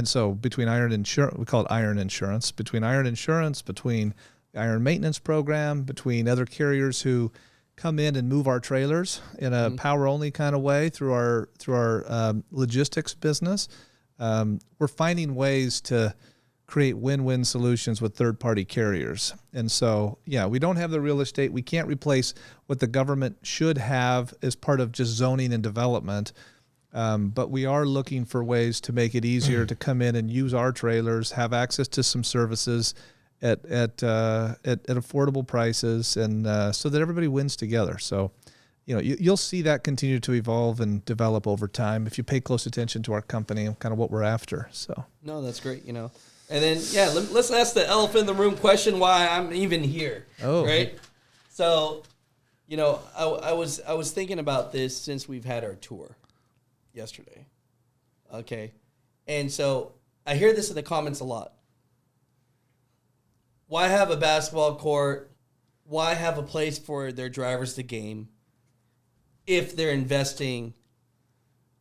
so between Iron Insurance, we call it Iron Insurance, between Iron Insurance, between the Iron Maintenance Program, between other carriers who come in and move our trailers in a power-only kind of way through our logistics business, we're finding ways to create win-win solutions with third-party carriers. And so, we don't have the real estate. We can't replace what the government should have as part of just zoning and development. But we are looking for ways to make it easier to come in and use our trailers, have access to some services at affordable prices, and so that everybody wins together. So, you'll see that continue to evolve and develop over time if you pay close attention to our company and kind of what we're after. So, no, that's great. And then let's ask the elephant in the room question: why I'm even here? Oh, right. So, I was thinking about this since we've had our tour yesterday. Okay. And so I hear this in the comments a lot. Why have a basketball court? Why have a place for their drivers to game if they're investing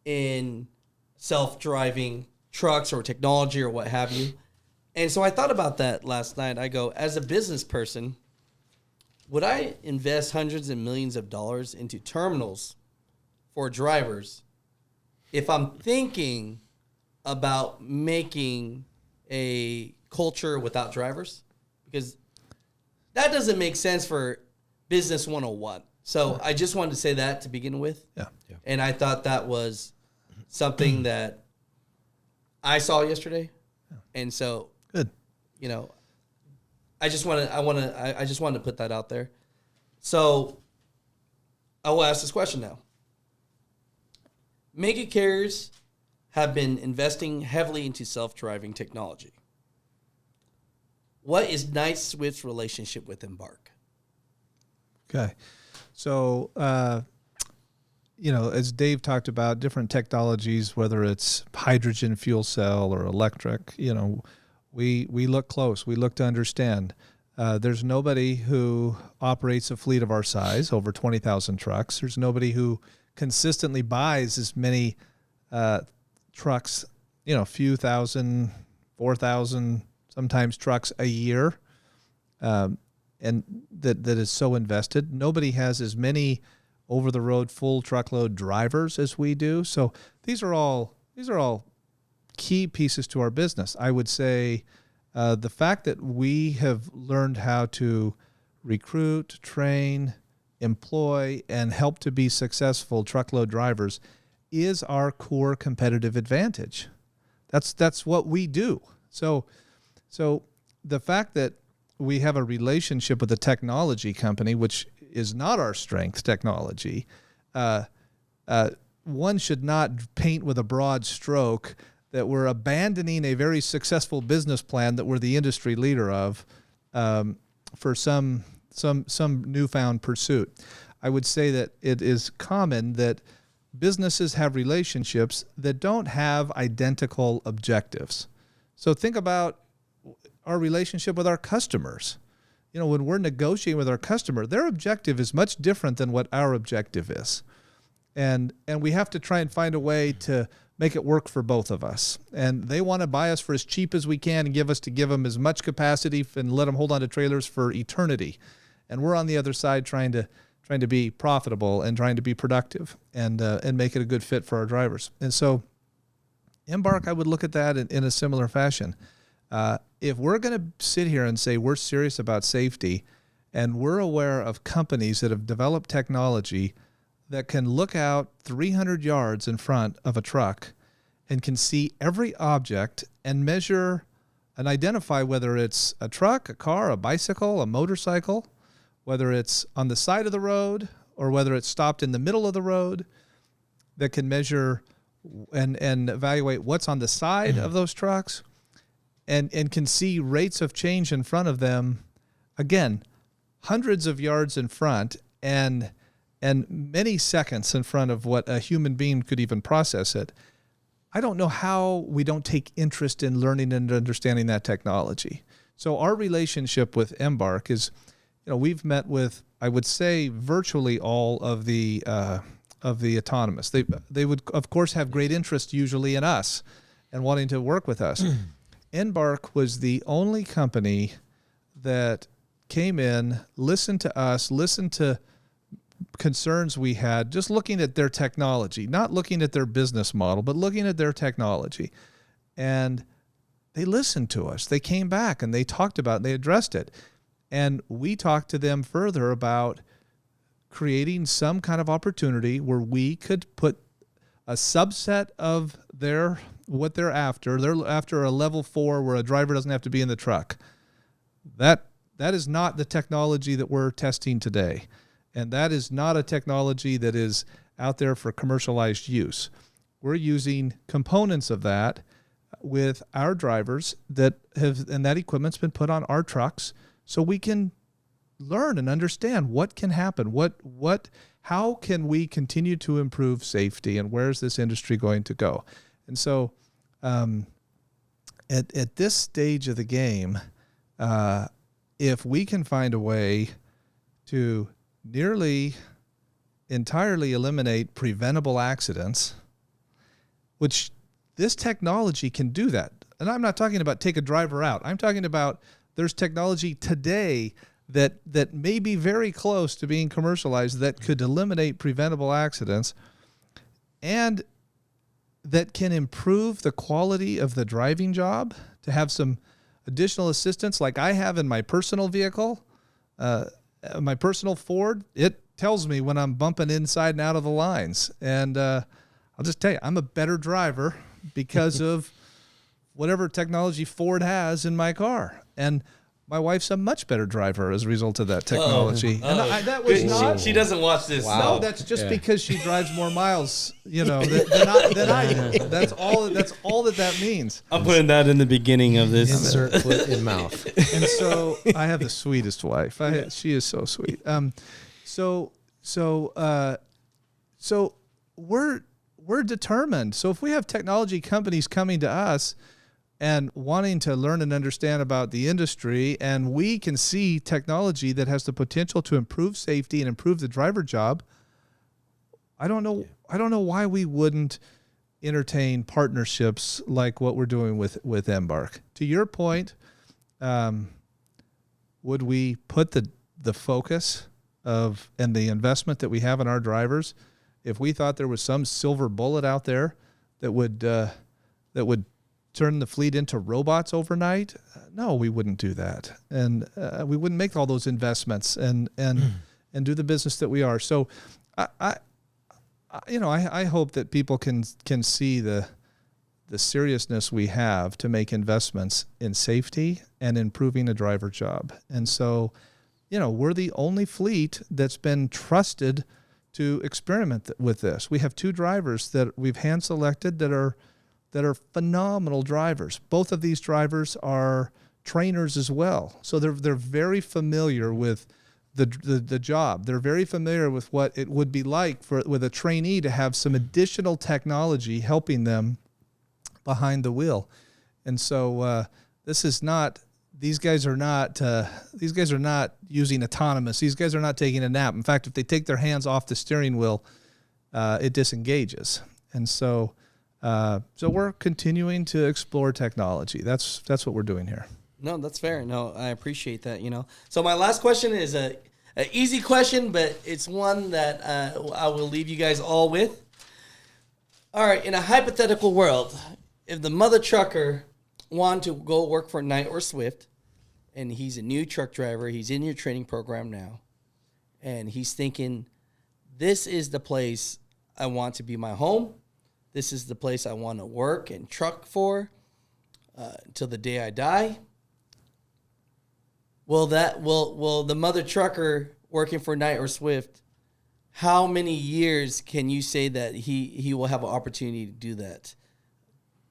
in self-driving trucks or technology or what have you? And so I thought about that last night. I go, as a business person, would I invest hundreds and millions of dollars into terminals for drivers if I'm thinking about making a culture without drivers? Because that doesn't make sense for business 101. So I just wanted to say that to begin with. Yeah. And I thought that was something that I saw yesterday. And so, good. I just wanted to put that out there. So I will ask this question now. Mega carriers have been investing heavily into self-driving technology. What is Knight Swift's relationship with Embark? Okay. So, as Dave talked about, different technologies, whether it's hydrogen fuel cell or electric, we look close. We look to understand. There's nobody who operates a fleet of our size, over 20,000 trucks. There's nobody who consistently buys as many trucks, a few thousand, 4,000, sometimes trucks a year, and that is so invested. Nobody has as many over-the-road full truckload drivers as we do. So these are all key pieces to our business. I would say the fact that we have learned how to recruit, train, employ, and help to be successful truckload drivers is our core competitive advantage. That's what we do. So the fact that we have a relationship with a technology company, which is not our strength, technology, one should not paint with a broad stroke that we're abandoning a very successful business plan that we're the industry leader of for some newfound pursuit. I would say that it is common that businesses have relationships that don't have identical objectives. So think about our relationship with our customers. You know, when we're negotiating with our customer, their objective is much different than what our objective is. And we have to try and find a way to make it work for both of us. And they want to buy us for as cheap as we can and give them as much capacity and let them hold on to trailers for eternity. And we're on the other side trying to be profitable and trying to be productive and make it a good fit for our drivers. And so Embark, I would look at that in a similar fashion. If we're going to sit here and say we're serious about safety and we're aware of companies that have developed technology that can look out 300 yards in front of a truck and can see every object and measure and identify whether it's a truck, a car, a bicycle, a motorcycle, whether it's on the side of the road or whether it's stopped in the middle of the road, that can measure and evaluate what's on the side of those trucks and can see rates of change in front of them, again, hundreds of yards in front and many seconds in front of what a human being could even process it. I don't know how we don't take interest in learning and understanding that technology. So our relationship with Embark is, we've met with, I would say, virtually all of the autonomous. They would, of course, have great interest usually in us and wanting to work with us. Embark was the only company that came in, listened to us, listened to concerns we had, just looking at their technology, not looking at their business model, but looking at their technology. And they listened to us. They came back and they talked about it, and they addressed it. And we talked to them further about creating some kind of opportunity where we could put a subset of what they're after. They're after a level 4 where a driver doesn't have to be in the truck. That is not the technology that we're testing today. And that is not a technology that is out there for commercialized use. We're using components of that with our drivers and that equipment's been put on our trucks so we can learn and understand what can happen. How can we continue to improve safety, and where's this industry going to go? And so at this stage of the game, if we can find a way to nearly entirely eliminate preventable accidents, which this technology can do that. And I'm not talking about take a driver out. I'm talking about there's technology today that may be very close to being commercialized that could eliminate preventable accidents and that can improve the quality of the driving job, to have some additional assistance like I have in my personal vehicle. My personal Ford, it tells me when I'm bumping inside and out of the lines. And I'll just tell you, I'm a better driver because of whatever technology Ford has in my car. And my wife's a much better driver as a result of that technology. That was not. She doesn't watch this. Wow. No, that's just because she drives more miles, than I do. That's all that means. I'm putting that in the beginning of this. Insert foot in mouth. And so I have the sweetest wife. She is so sweet. So we're determined. So if we have technology companies coming to us and wanting to learn and understand about the industry, and we can see technology that has the potential to improve safety and improve the driver job, I don't know why we wouldn't entertain partnerships like what we're doing with Embark. To your point, would we put the focus and the investment that we have in our drivers, if we thought there was some silver bullet out there that would turn the fleet into robots overnight? No, we wouldn't do that, and we wouldn't make all those investments and and do the business that we are. So I hope that people can see the seriousness we have to make investments in safety and improving a driver job. And so, we're the only fleet that's been trusted to experiment with this. We have 2 drivers that we've hand selected that are phenomenal drivers. Both of these drivers are trainers as well. So they're very familiar with the job. They're very familiar with what it would be like with a trainee to have some additional technology helping them behind the wheel. And so these guys are not using autonomous. These guys are not taking a nap. In fact, if they take their hands off the steering wheel, it disengages. And so we're continuing to explore technology. That's what we're doing here. No, that's fair. No, I appreciate that. So my last question is an easy question, but it's one that I will leave you guys all with. All right, in a hypothetical world, if the mother trucker wanted to go work for Knight or Swift, and he's a new truck driver, he's in your training program now, and he's thinking, this is the place I want to be my home. This is the place I want to work and truck for till the day I die. Will the mother trucker working for Knight or Swift, how many years can you say that he will have an opportunity to do that?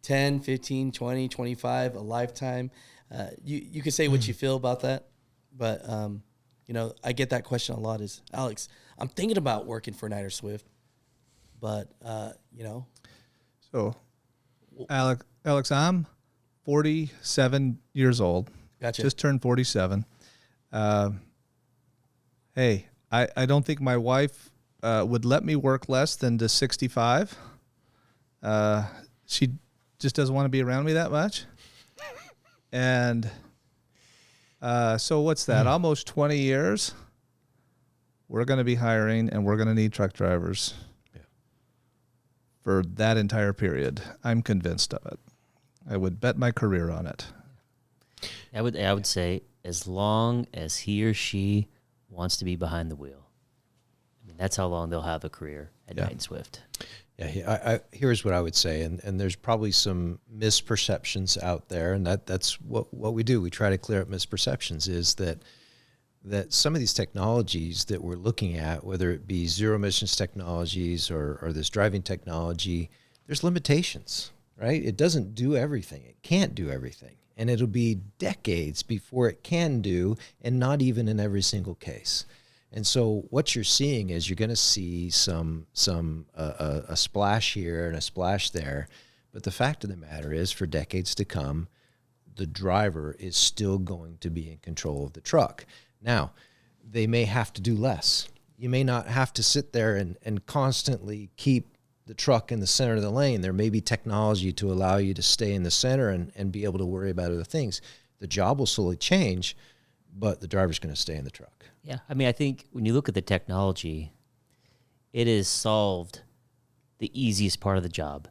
10, 15, 20, 25, a lifetime? You can say what you feel about that, but I get that question a lot is, Alex, I'm thinking about working for Knight or Swift, but So, Alex, I'm 47 years old. Gotcha. Just turned 47. Hey, I don't think my wife would let me work less than to 65. She just doesn't want to be around me that much. And so what's that? Almost 20 years. We're going to be hiring, and we're going to need truck drivers for that entire period. I'm convinced of it. I would bet my career on it. I would say as long as he or she wants to be behind the wheel. I mean, that's how long they'll have a career at Knight and Swift. Yeah, here's what I would say, and there's probably some misperceptions out there, and that's what we do. We try to clear up misperceptions, is that some of these technologies that we're looking at, whether it be zero emissions technologies or this driving technology, there's limitations, right? It doesn't do everything. It can't do everything. And it'll be decades before it can do, and not even in every single case. And so what you're seeing is you're going to see a splash here and a splash there. But the fact of the matter is, for decades to come, the driver is still going to be in control of the truck. Now, they may have to do less. You may not have to sit there and constantly keep the truck in the center of the lane. There may be technology to allow you to stay in the center and be able to worry about other things. The job will slowly change, but the driver's going to stay in the truck. Yeah, I mean, I think when you look at the technology, it has solved the easiest part of the job.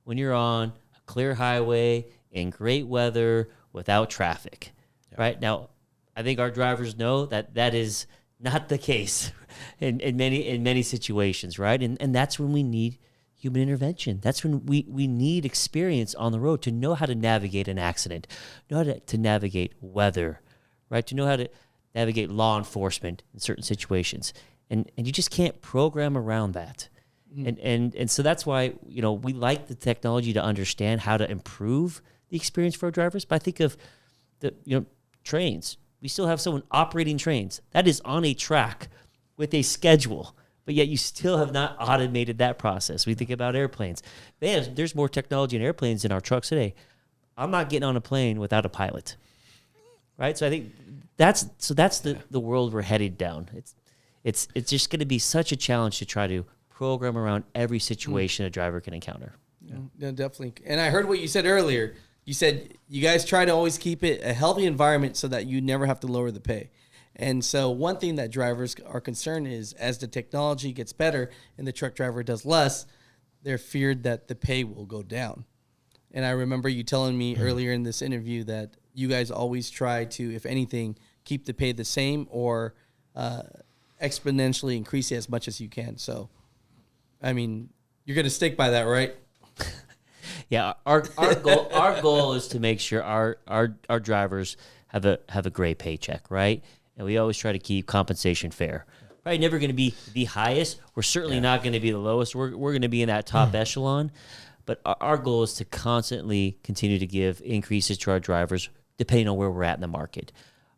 When you're on a clear highway in great weather without traffic, right? Now, I think our drivers know that is not the case in many situations, right? And that's when we need human intervention. That's when we need experience on the road to know how to navigate an accident, know how to navigate weather, right? To know how to navigate law enforcement in certain situations. And you just can't program around that. And so that's why, we like the technology to understand how to improve the experience for our drivers. But I think of the, trains. We still have someone operating trains. That is on a track with a schedule, but yet you still have not automated that process. We think about airplanes. There's more technology in airplanes than our trucks today. I'm not getting on a plane without a pilot, right? So I think that's the world we're headed down. It's just going to be such a challenge to try to program around every situation a driver can encounter. Yeah, definitely. And I heard what you said earlier. You said you guys try to always keep it a healthy environment so that you never have to lower the pay. And so one thing that drivers are concerned is, as the technology gets better and the truck driver does less, they're feared that the pay will go down. And I remember you telling me earlier in this interview that you guys always try to, if anything, keep the pay the same or exponentially increase it as much as you can. So, I mean, you're going to stick by that, right? Yeah, our goal is to make sure our drivers have a great paycheck, right? And we always try to keep compensation fair. Probably never going to be the highest. We're certainly not going to be the lowest. We're going to be in that top echelon. But our goal is to constantly continue to give increases to our drivers depending on where we're at in the market.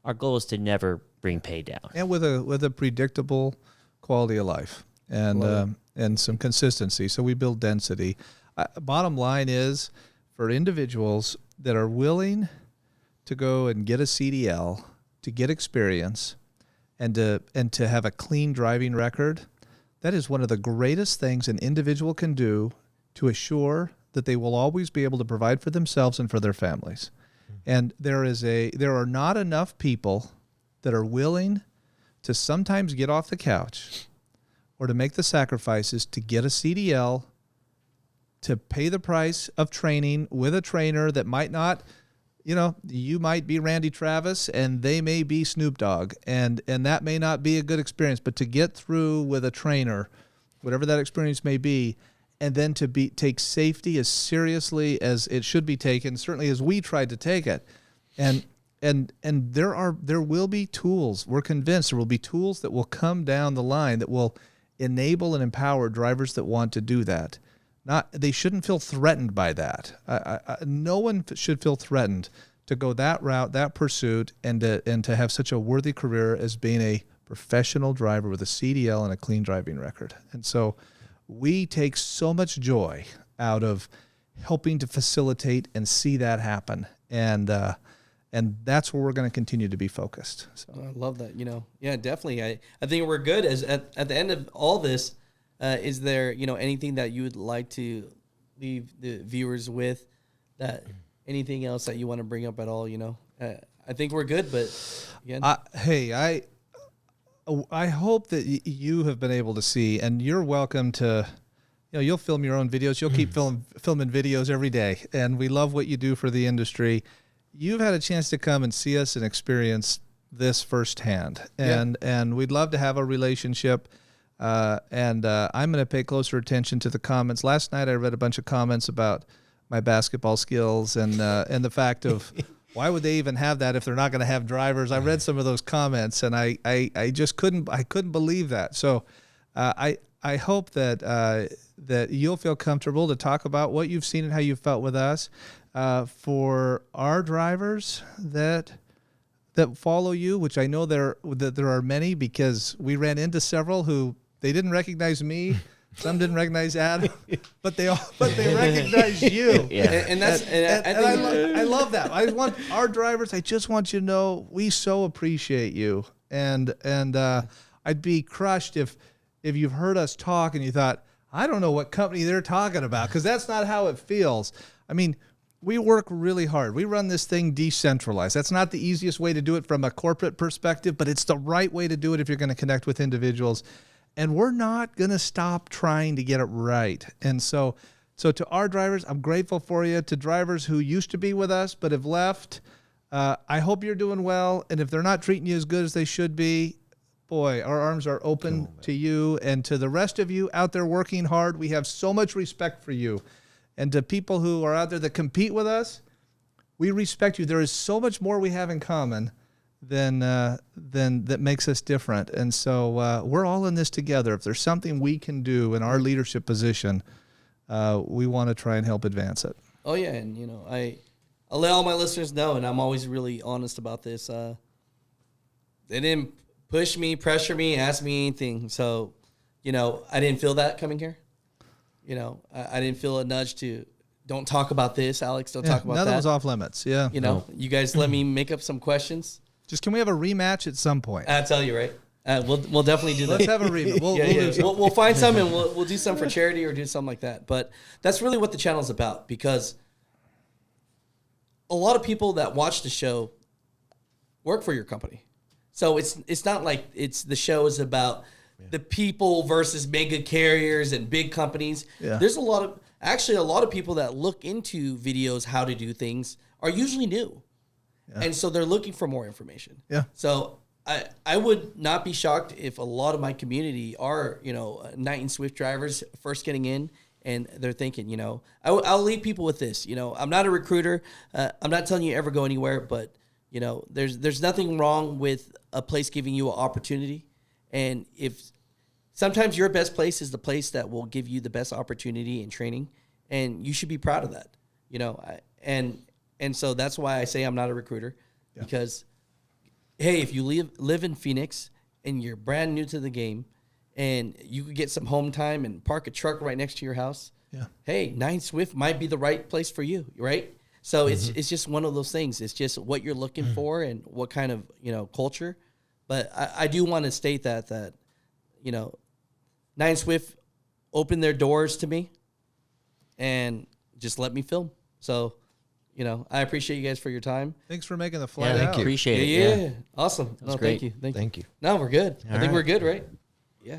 Our goal is to never bring pay down. And with a predictable quality of life and some consistency. So we build density. Bottom line is, for individuals that are willing to go and get a CDL, to get experience, and to have a clean driving record, that is one of the greatest things an individual can do to assure that they will always be able to provide for themselves and for their families. And there are not enough people that are willing to sometimes get off the couch or to make the sacrifices to get a CDL, to pay the price of training with a trainer that might not, you might be Randy Travis and they may be Snoop Dogg, and that may not be a good experience, but to get through with a trainer, whatever that experience may be, and then to take safety as seriously as it should be taken, certainly as we tried to take it. And there will be tools. We're convinced there will be tools that will come down the line that will enable and empower drivers that want to do that. They shouldn't feel threatened by that. No one should feel threatened to go that route, that pursuit, and to have such a worthy career as being a professional driver with a CDL and a clean driving record. And so we take so much joy out of helping to facilitate and see that happen. And that's where we're going to continue to be focused. So I love that. Yeah, definitely. I think we're good. As at the end of all this, is there anything that you would like to leave the viewers with? That anything else that you want to bring up at all? I think we're good. But again, I hope that you have been able to see, and you're welcome to. You'll film your own videos. You'll keep filming videos every day, and we love what you do for the industry. You've had a chance to come and see us and experience this firsthand, and we'd love to have a relationship. And I'm going to pay closer attention to the comments. Last night I read a bunch of comments about my basketball skills and the fact of why would they even have that if they're not going to have drivers. I read some of those comments and I just couldn't believe that. So I hope that you'll feel comfortable to talk about what you've seen and how you felt with us. For our drivers that follow you, which I know there are many, because we ran into several who they didn't recognize me. Some didn't recognize Adam, but they recognize you. Yeah. And I love that. I want our drivers. I just want you to know we so appreciate you. And I'd be crushed if you've heard us talk and you thought, I don't know what company they're talking about, because that's not how it feels. I mean, we work really hard. We run this thing decentralized. That's not the easiest way to do it from a corporate perspective, but it's the right way to do it if you're going to connect with individuals. And we're not going to stop trying to get it right. And so to our drivers, I'm grateful for you. To drivers who used to be with us but have left, I hope you're doing well. And if they're not treating you as good as they should be, boy, our arms are open to you. And to the rest of you out there working hard, we have so much respect for you. And to people who are out there that compete with us, we respect you. There is so much more we have in common than that makes us different. And so we're all in this together. If there's something we can do in our leadership position, we want to try and help advance it. Oh yeah, and I'll let all my listeners know, and I'm always really honest about this. They didn't push me, pressure me, ask me anything. So, I didn't feel that coming here. I didn't feel a nudge to don't talk about this, Alex. Don't talk about that. That was off limits. Yeah. You guys let me make up some questions. Just can we have a rematch at some point? I tell you, right? We'll definitely do that. Let's have a rematch. We'll find some and we'll do some for charity or do something like that. But that's really what the channel's about, because a lot of people that watch the show work for your company. So it's not like the show is about the people versus mega carriers and big companies. Yeah. There's a lot of people that look into videos, how to do things, are usually new. Yeah. And so they're looking for more information. Yeah. So I would not be shocked if a lot of my community are, Knight and Swift drivers first getting in, and they're thinking, I'll leave people with this. I'm not a recruiter. I'm not telling you ever go anywhere, but there's nothing wrong with a place giving you an opportunity, and if sometimes your best place is the place that will give you the best opportunity and training, and you should be proud of that. And so that's why I say I'm not a recruiter, because hey, if you live in Phoenix and you're brand new to the game and you could get some home time and park a truck right next to your house, hey, Knight Swift might be the right place for you, right? So it's just one of those things. It's just what you're looking for and what kind of, culture. But I do want to state that Knight Swift opened their doors to me and just let me film. So, I appreciate you guys for your time. Thanks for making the flight Yeah, out. appreciate it. Yeah. Awesome. No, great. thank you. Thank you. No, we're good. I think right. we're good, right? Yeah.